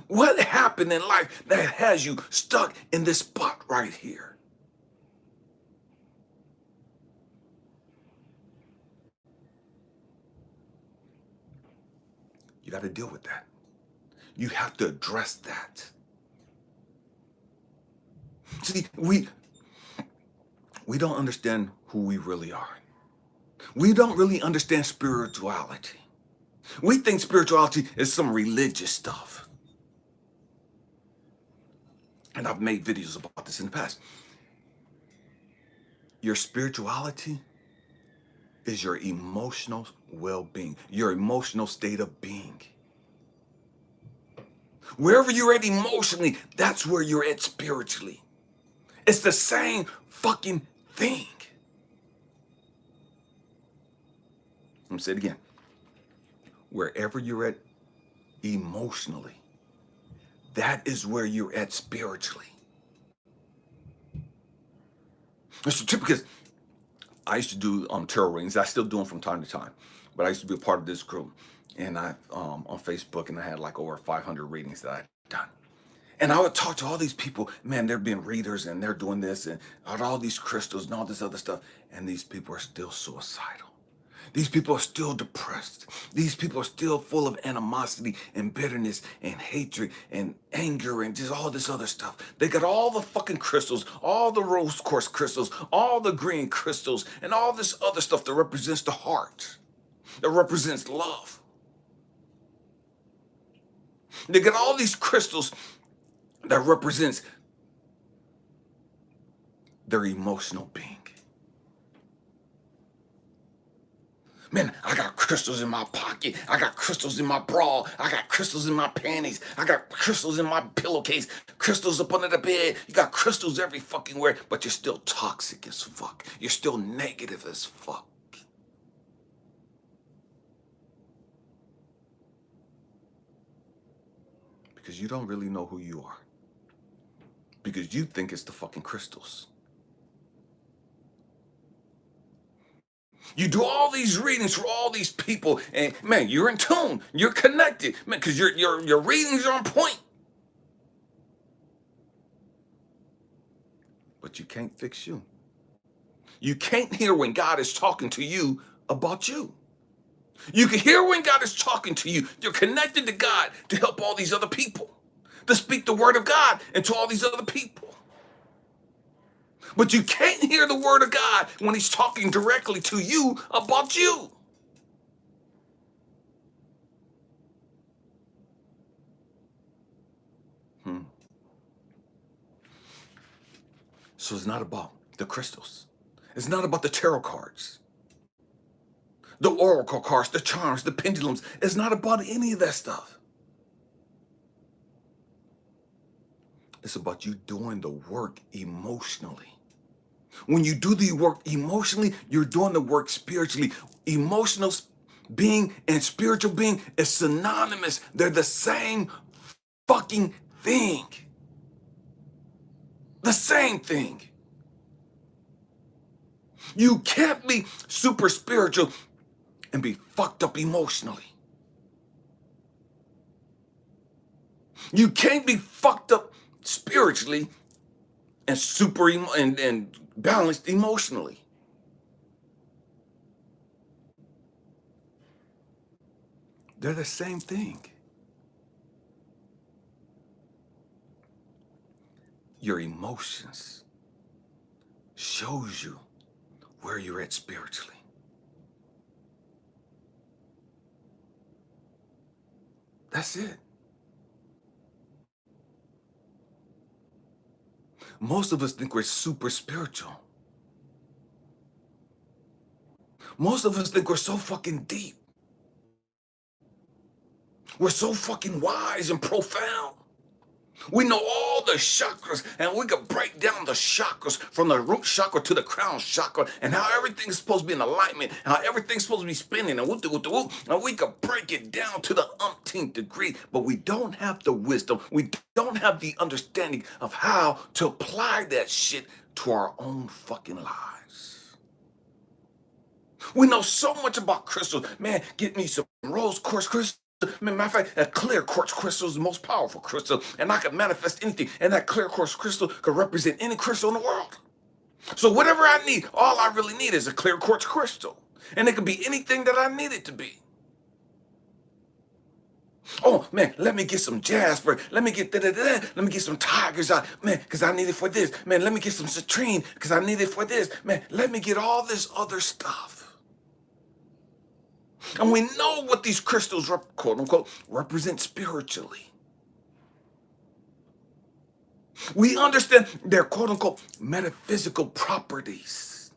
What happened in life that has you stuck in this spot right here? You got to deal with that. You have to address that. See, we don't understand who we really are. We don't really understand spirituality. We think spirituality is some religious stuff. And I've made videos about this in the past. Your spirituality is your emotional well-being, your emotional state of being. Wherever you're at emotionally, that's where you're at spiritually. It's the same fucking thing. Let me say it again. Wherever you're at emotionally, that is where you're at spiritually. It's true because I used to do tarot readings. I still do them from time to time, but I used to be a part of this group, and I on Facebook, and I had like over 500 readings that I'd done. And I would talk to all these people. Man, they're being readers, and they're doing this, and all these crystals and all this other stuff, and these people are still suicidal. These people are still depressed. These people are still full of animosity and bitterness and hatred and anger and just all this other stuff. They got all the fucking crystals, all the rose quartz crystals, all the green crystals, and all this other stuff that represents the heart, that represents love. They got all these crystals that represents their emotional being. Man, I got crystals in my pocket. I got crystals in my bra. I got crystals in my panties. I got crystals in my pillowcase. Crystals up under the bed. You got crystals every fucking where, but you're still toxic as fuck. You're still negative as fuck. Because because you don't really know who you are. Because you think it's the fucking crystals. You do all these readings for all these people, and man, you're in tune, you're connected, man, because your readings are on point. But you can't fix you. You can't hear when God is talking to you about you. You can hear when God is talking to you. You're connected to God to help all these other people, to speak the word of God into all these other people. But you can't hear the word of God when he's talking directly to you about you. Hmm. So it's not about the crystals. It's not about the tarot cards, the oracle cards, the charms, the pendulums. It's not about any of that stuff. It's about you doing the work emotionally. When you do the work emotionally, you're doing the work spiritually. Emotional being and spiritual being is synonymous. They're the same fucking thing. The same thing. You can't be super spiritual and be fucked up emotionally. You can't be fucked up spiritually and and balanced emotionally. They're the same thing. Your emotions shows you where you're at spiritually. That's it. Most of us think we're super spiritual. Most of us think we're so fucking deep. We're so fucking wise and profound. We know all the chakras, and we can break down the chakras from the root chakra to the crown chakra, and how everything's supposed to be in alignment, how everything's supposed to be spinning, and whoop, and we can break it down to the umpteenth degree, but we don't have the wisdom, we don't have the understanding of how to apply that shit to our own fucking lives. We know so much about crystals. Man, get me some rose quartz crystals. Matter of fact, a clear quartz crystal is the most powerful crystal, and I can manifest anything. And that clear quartz crystal could represent any crystal in the world. So whatever I need, all I really need is a clear quartz crystal, and it could be anything that I need it to be. Oh man, let me get some jasper. Let me get da-da-da. Let me get some tigers out, man, because I need it for this. Man, let me get some citrine because I need it for this. Man, let me get all this other stuff. And we know what these crystals, quote unquote, represent spiritually. We understand their quote unquote metaphysical properties.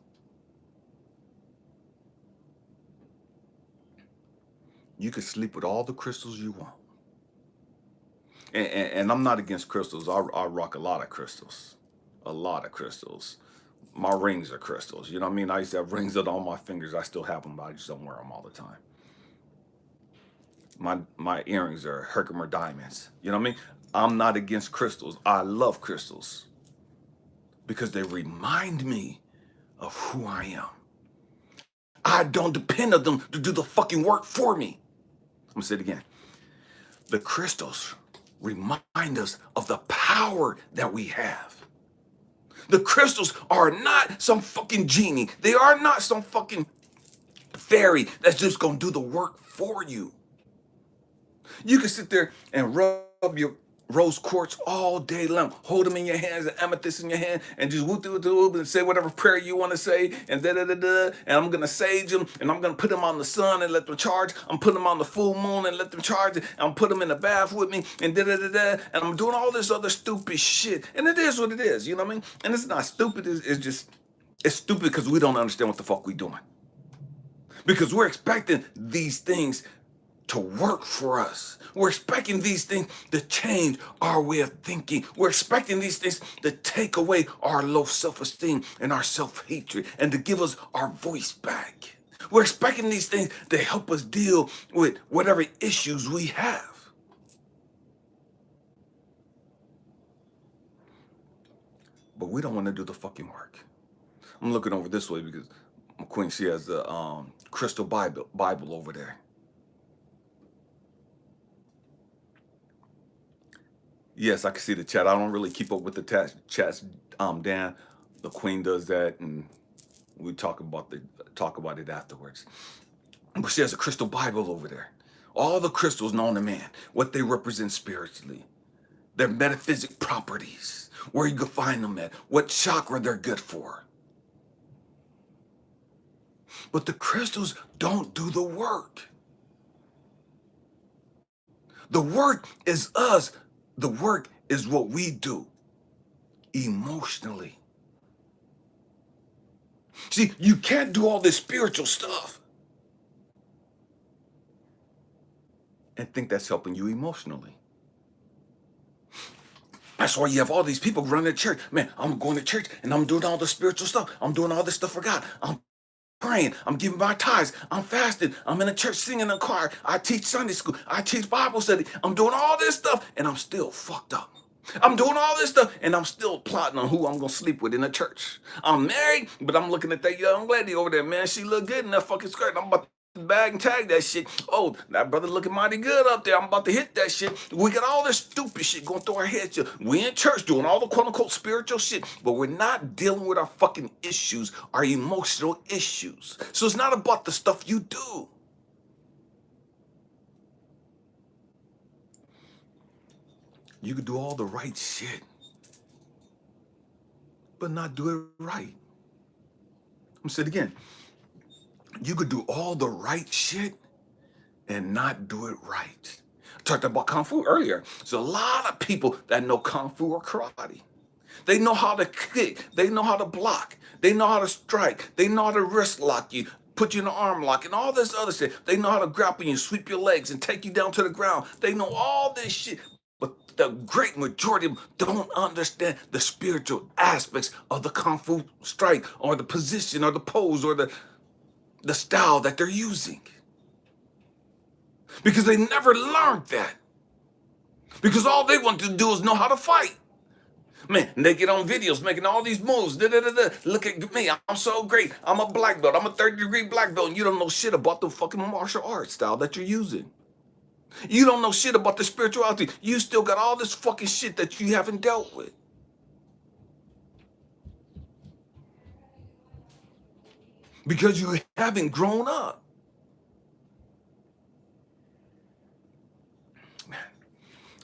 You can sleep with all the crystals you want. And I'm not against crystals. I rock a lot of crystals. A lot of crystals. My rings are crystals. You know what I mean? I used to have rings on all my fingers. I still have them, but I just don't wear them all the time. My earrings are Herkimer diamonds. You know what I mean? I'm not against crystals. I love crystals because they remind me of who I am. I don't depend on them to do the fucking work for me. I'm gonna say it again. The crystals remind us of the power that we have. The crystals are not some fucking genie. They are not some fucking fairy that's just gonna do the work for you. You can sit there and rub your rose quartz all day long. Hold them in your hands, and amethyst in your hand, and just whoop, whoop, whoop, and say whatever prayer you want to say, and da da da da. And I'm gonna sage them, and I'm gonna put them on the sun and let them charge. I'm putting them on the full moon and let them charge. And I'm putting them in the bath with me, and da da da da. And I'm doing all this other stupid shit, and it is what it is. You know what I mean? And it's not stupid. It's just it's stupid because we don't understand what the fuck we doing. Because we're expecting these things to work for us. We're expecting these things to change our way of thinking. We're expecting these things to take away our low self-esteem and our self-hatred and to give us our voice back. We're expecting these things to help us deal with whatever issues we have. but we don't want to do the fucking work. I'm looking over this way because my queen, she has the crystal Bible over there. Yes, I can see the chat. I don't really keep up with the chats. Dan, the queen does that, and we talk about it afterwards. But she has a crystal Bible over there. All the crystals known to man, what they represent spiritually, their metaphysic properties, where you can find them at, what chakra they're good for. But the crystals don't do the work. The work is us. The work is what we do emotionally. See, you can't do all this spiritual stuff and think that's helping you emotionally. That's why you have all these people running the church. Man, I'm going to church and I'm doing all the spiritual stuff. I'm doing all this stuff for God. I'm praying. I'm giving my tithes. I'm fasting. I'm in a church singing in a choir. I teach Sunday school. I teach Bible study. I'm doing all this stuff and I'm still fucked up. I'm doing all this stuff and I'm still plotting on who I'm going to sleep with in the church. I'm married, but I'm looking at that young lady over there. Man, she look good in that fucking skirt. I'm about to bag and tag that shit. Oh, that brother looking mighty good up there. I'm about to hit that shit. We got all this stupid shit going through our heads. We in church doing all the quote unquote spiritual shit, but we're not dealing with our fucking issues, our emotional issues. So it's not about the stuff you do. You could do all the right shit, but not do it right. I'm gonna say it again. You could do all the right shit and not do it right. I talked about Kung Fu earlier. There's a lot of people that know Kung Fu or karate. They know how to kick. They know how to block. They know how to strike. They know how to wrist lock you, put you in an arm lock, and all this other shit. They know how to grapple you, sweep your legs, and take you down to the ground. They know all this shit. But the great majority of them don't understand the spiritual aspects of the Kung Fu strike or the position or the pose or the style that they're using. Because they never learned that. Because all they want to do is know how to fight. Man, they get on videos making all these moves. Look at me. I'm so great. I'm a black belt. I'm a third-degree black belt. And you don't know shit about the fucking martial arts style that you're using. You don't know shit about the spirituality. You still got all this fucking shit that you haven't dealt with. Because you haven't grown up. Man,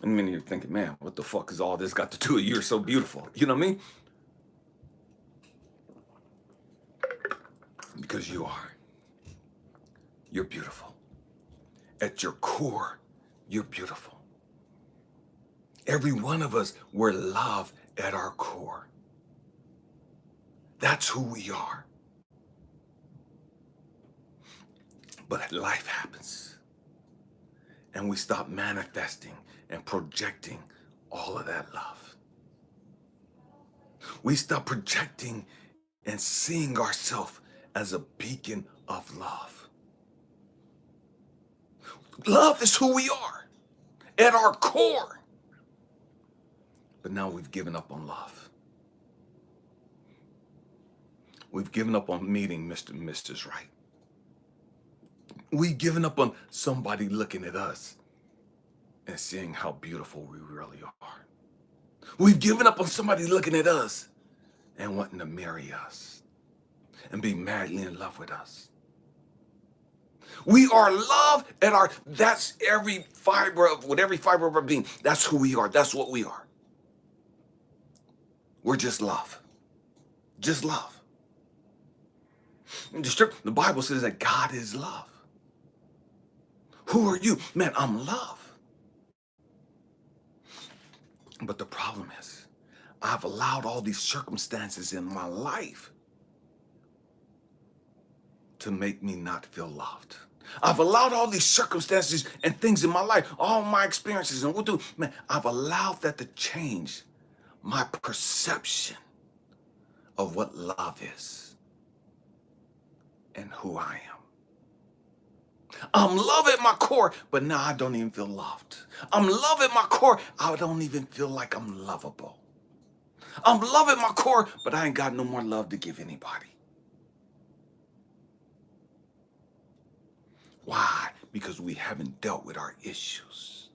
and many of you are thinking, man, what the fuck is all this got to do with you're so beautiful? You know what I mean? Because you are. You're beautiful. At your core, you're beautiful. Every one of us, we're love at our core. That's who we are. But life happens. And we stop manifesting and projecting all of that love. We stop projecting and seeing ourselves as a beacon of love. Love is who we are at our core. But now we've given up on love. We've given up on meeting Mr. and Mrs. Right. We've given up on somebody looking at us and seeing how beautiful we really are. We've given up on somebody looking at us and wanting to marry us and be madly in love with us. We are love at our, that's every fiber of, with every fiber of our being, that's who we are. That's what we are. We're just love. Just love. The Bible says that God is love. Who are you? Man, I'm love. But the problem is, I've allowed all these circumstances in my life to make me not feel loved. I've allowed all these circumstances and things in my life, all my experiences and man, I've allowed that to change my perception of what love is and who I am. I'm love at my core, but now I don't even feel loved. I'm love at my core, I don't even feel like I'm lovable. I'm love at my core, but I ain't got no more love to give anybody. Why? Because we haven't dealt with our issues.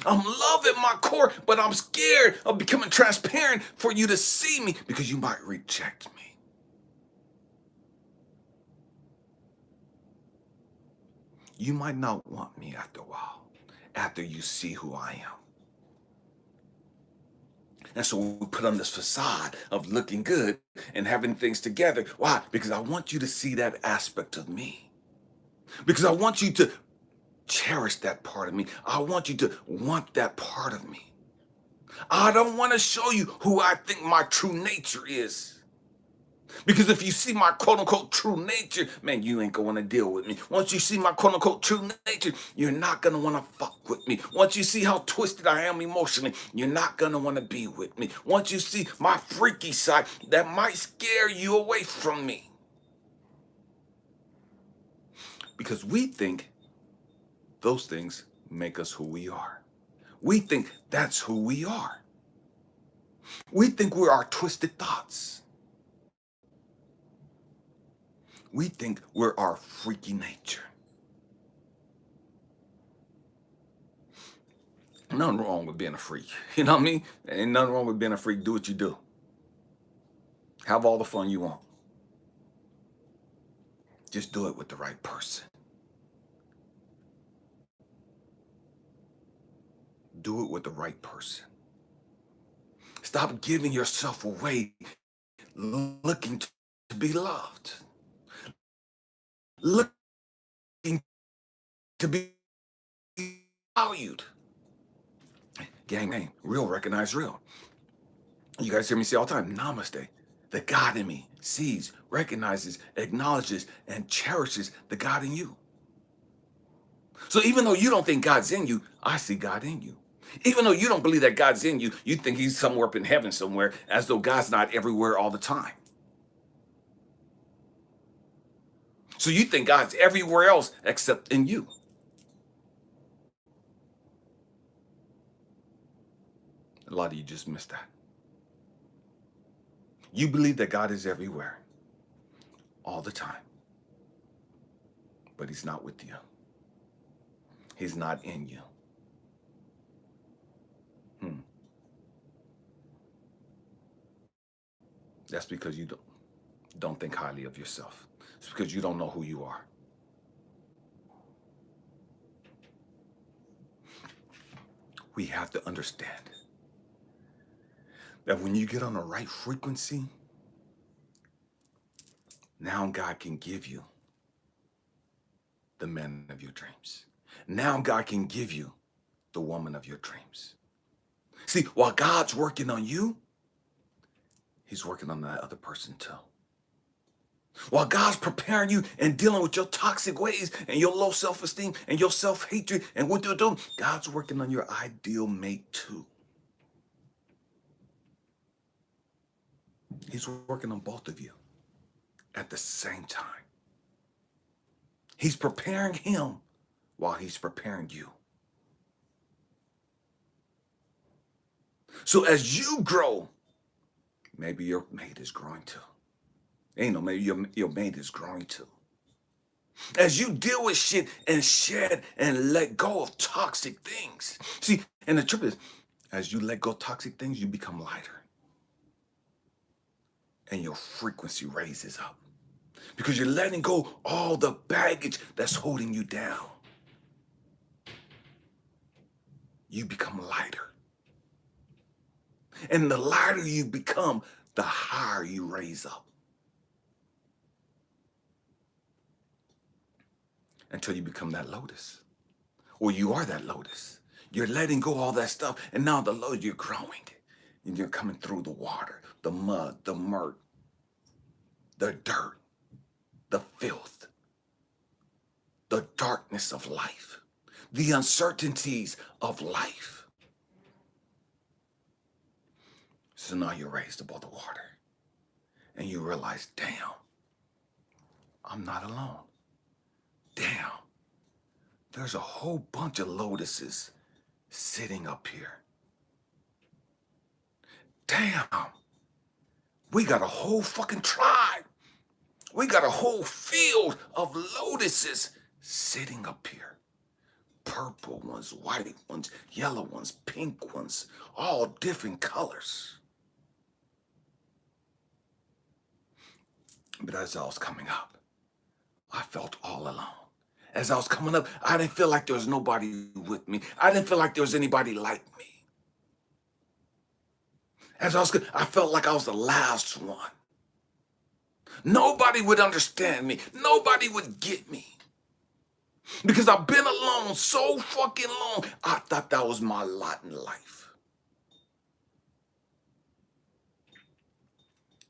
I'm love at my core, but I'm scared of becoming transparent for you to see me because you might reject me. You might not want me after a while, after you see who I am. And so we put on this facade of looking good and having things together. Why? Because I want you to see that aspect of me. Because I want you to cherish that part of me. I want you to want that part of me. I don't want to show you who I think my true nature is. Because if you see my quote unquote true nature, man, you ain't gonna want to deal with me. Once you see my quote unquote true nature, you're not gonna want to fuck with me. Once you see how twisted I am emotionally, you're not gonna want to be with me. Once you see my freaky side, that might scare you away from me. Because we think those things make us who we are. We think that's who we are. We think we're our twisted thoughts. We think we're our freaky nature. Nothing wrong with being a freak. You know what I mean? Ain't nothing wrong with being a freak. Do what you do. Have all the fun you want. Just do it with the right person. Do it with the right person. Stop giving yourself away looking to be loved. Looking to be valued. Gang, real recognize real. You guys hear me say all the time, namaste. The God in me sees, recognizes, acknowledges, and cherishes the God in you. So even though you don't think God's in you, I see God in you. Even though you don't believe that God's in you, you think he's somewhere up in heaven somewhere, as though God's not everywhere all the time. So you think God's everywhere else except in you. A lot of you just missed that. You believe that God is everywhere all the time, but he's not with you. He's not in you. Hmm. That's because you don't think highly of yourself. It's because you don't know who you are. We have to understand that when you get on the right frequency, now God can give you the man of your dreams. Now God can give you the woman of your dreams. See, while God's working on you, he's working on that other person too. While God's preparing you and dealing with your toxic ways and your low self-esteem and your self-hatred and what you're doing, God's working on your ideal mate too. He's working on both of you at the same time. He's preparing him while he's preparing you. So as you grow, maybe your mate is growing too. Maybe your mate is growing too. As you deal with shit and shed and let go of toxic things. See, and the truth is, as you let go of toxic things, you become lighter. And your frequency raises up. Because you're letting go all the baggage that's holding you down. You become lighter. And the lighter you become, the higher you raise up. Until you become that lotus. Or you are that lotus. You're letting go all that stuff. And now the lotus, you're growing. And you're coming through the water, the mud, the murk, the dirt, the filth, the darkness of life, the uncertainties of life. So now you're raised above the water. And you realize, damn, I'm not alone. Damn, there's a whole bunch of lotuses sitting up here. damn, we got a whole fucking tribe. We got a whole field of lotuses sitting up here. Purple ones, white ones, yellow ones, pink ones, all different colors. But as I was coming up, I felt all alone. As I was coming up, I didn't feel like there was nobody with me. I didn't feel like there was anybody like me. I felt like I was the last one. Nobody would understand me. Nobody would get me. Because I've been alone so fucking long, I thought that was my lot in life.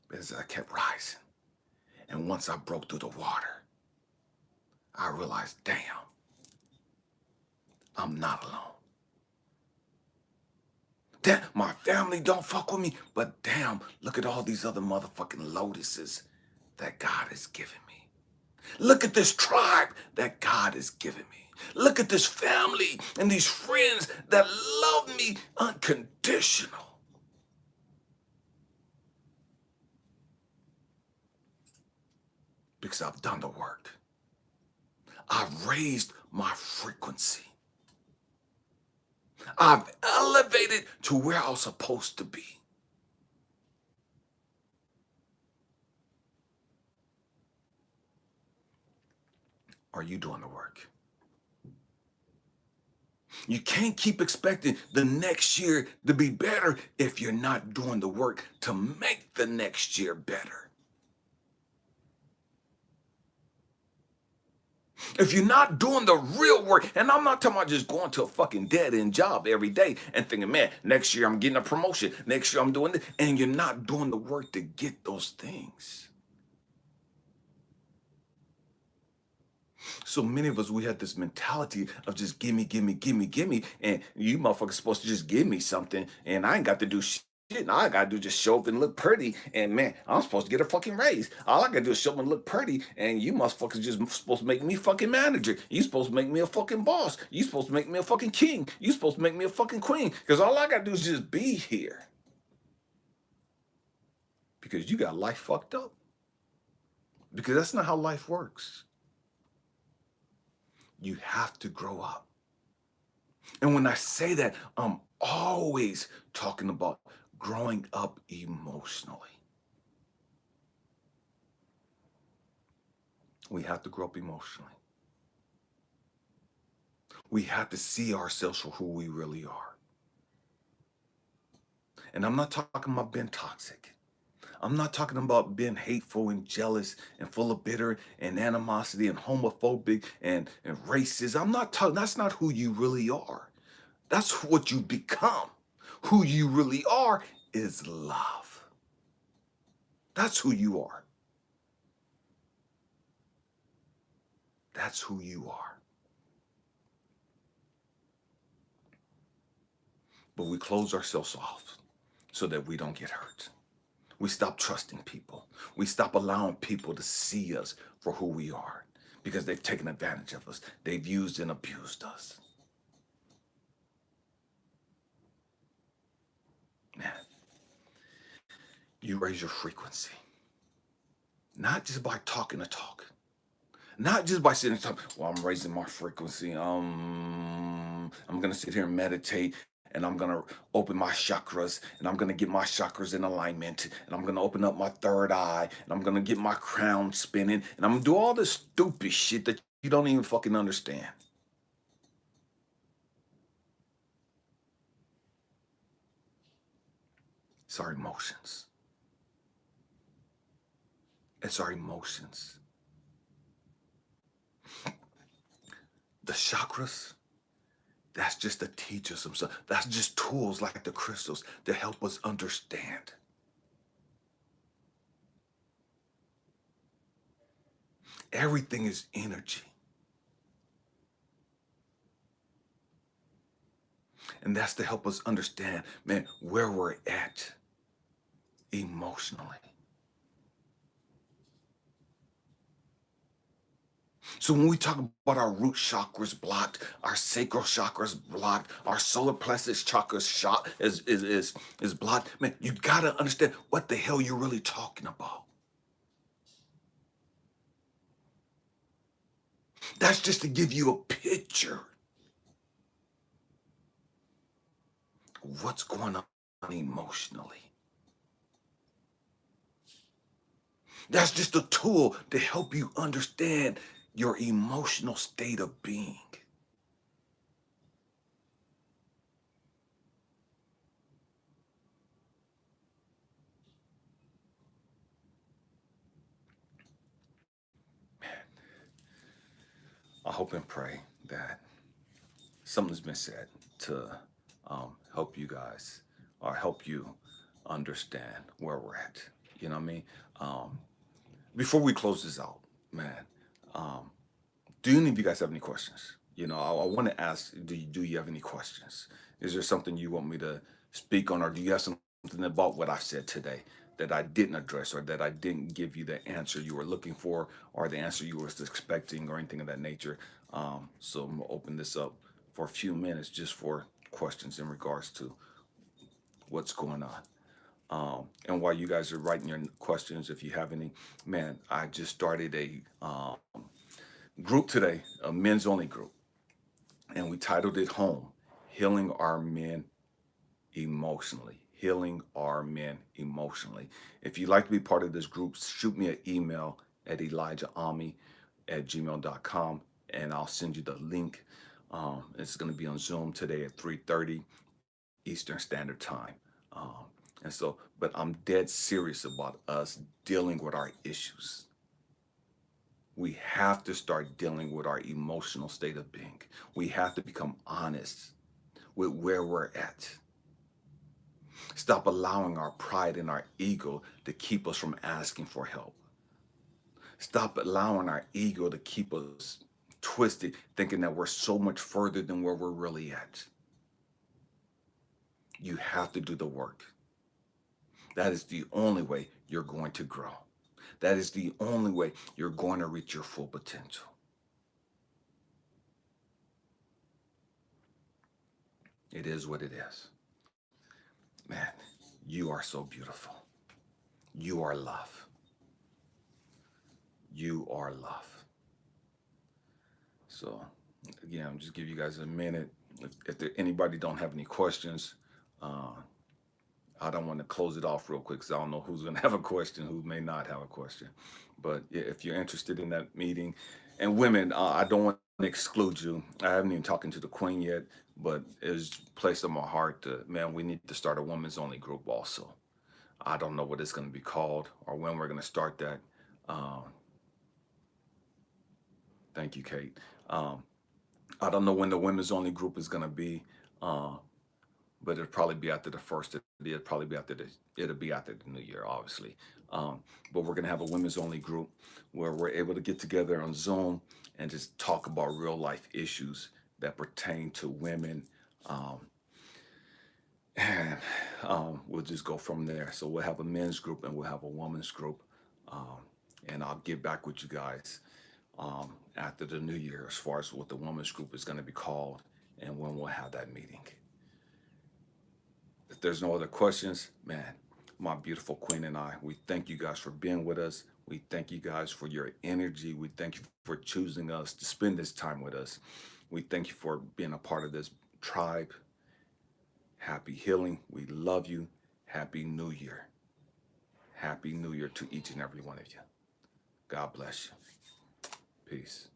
But as I kept rising, and once I broke through the water, I realized, damn, I'm not alone. Damn, my family don't fuck with me, but damn, look at all these other motherfucking lotuses that God has given me. Look at this tribe that God has given me. Look at this family and these friends that love me unconditional. Because I've done the work. I've raised my frequency. I've elevated to where I was supposed to be. Are you doing the work? You can't keep expecting the next year to be better if you're not doing the work to make the next year better. If you're not doing the real work, and I'm not talking about just going to a fucking dead-end job every day and thinking, man, next year I'm getting a promotion, next year I'm doing this, and you're not doing the work to get those things. So many of us, we have this mentality of just gimme, gimme, gimme, gimme, and you motherfuckers supposed to just give me something, and I ain't got to do shit. And all I gotta do is just show up and look pretty, and man, I'm supposed to get a fucking raise. All I gotta do is show up and look pretty, and you motherfuckers just supposed to make me fucking manager. You supposed to make me a fucking boss. You supposed to make me a fucking king. You supposed to make me a fucking queen. Because all I gotta do is just be here. Because you got life fucked up. Because that's not how life works. You have to grow up. And when I say that, I'm always talking about growing up emotionally. We have to grow up emotionally. We have to see ourselves for who we really are. And I'm not talking about being toxic. I'm not talking about being hateful and jealous and full of bitter and animosity and homophobic and racist. I'm not talking, that's not who you really are. That's what you become. Who you really are is love. That's who you are. That's who you are. But we close ourselves off so that we don't get hurt. We stop trusting people. We stop allowing people to see us for who we are because they've taken advantage of us. They've used and abused us. Man, you raise your frequency. Not just by talking the talk. Not just by sitting and talking, well, I'm raising my frequency. I'm going to sit here and meditate, and I'm going to open my chakras, and I'm going to get my chakras in alignment, and I'm going to open up my third eye, and I'm going to get my crown spinning, and I'm going to do all this stupid shit that you don't even fucking understand. It's our emotions. It's our emotions. The chakras, that's just to teach us some stuff. That's just tools like the crystals to help us understand. Everything is energy. And that's to help us understand, man, where we're at emotionally. So when we talk about our root chakras blocked, our sacral chakras blocked, our solar plexus chakras shot is blocked, man, you gotta understand what the hell you're really talking about. That's just to give you a picture of what's going on emotionally. That's just a tool to help you understand your emotional state of being. I hope and pray that something's been said to help you guys or help you understand where we're at. You know what I mean? Um, Before we close this out, man, um, do any of you guys have any questions? I want to ask, do you have any questions? Is there something you want me to speak on, or do you have something about what I said today that I didn't address, or that I didn't give you the answer you were looking for, or the answer you were expecting, or anything of that nature? So I'm gonna open this up for a few minutes just for questions in regards to what's going on. And while you guys are writing your questions, if you have any, man, I just started a group today, a men's only group, and we titled it Home, Healing Our Men Emotionally. Healing Our Men Emotionally. If you'd like to be part of this group, shoot me an email at ElijahAmmi@gmail.com, and I'll send you the link. It's going to be on Zoom today at 3:30 Eastern Standard Time. Um, but I'm dead serious about us dealing with our issues. We have to start dealing with our emotional state of being. We have to become honest with where we're at. Stop allowing our pride and our ego to keep us from asking for help. Stop allowing our ego to keep us twisted, thinking that we're so much further than where we're really at. You have to do the work. That is the only way you're going to grow. That is the only way you're going to reach your full potential. It is what it is. Man, you are so beautiful. You are love. You are love. So, again, I'm just give you guys a minute. Anybody don't have any questions, uh, I don't want to close it off real quick because I don't know who's going to have a question, who may not have a question. But yeah, if you're interested in that meeting, and women, I don't want to exclude you. I haven't even talked to the queen yet, but it's placed on my heart to, man, we need to start a women's only group also. I don't know what it's going to be called or when we're going to start that. Um, Thank you, Kate. Um, I don't know when the women's only group is going to be. Uh, but it'll probably be after the first. It'll be after the new year, obviously. But we're gonna have a women's only group where we're able to get together on Zoom and just talk about real life issues that pertain to women, um, and we'll just go from there. So we'll have a men's group and we'll have a women's group, um, and I'll get back with you guys after the new year as far as what the women's group is going to be called and when we'll have that meeting. If there's no other questions, man, my beautiful queen and I, we thank you guys for being with us. We thank you guys for your energy. We thank you for choosing us to spend this time with us. We thank you for being a part of this tribe. Happy healing. We love you. Happy New Year. Happy New Year to each and every one of you. God bless you. Peace.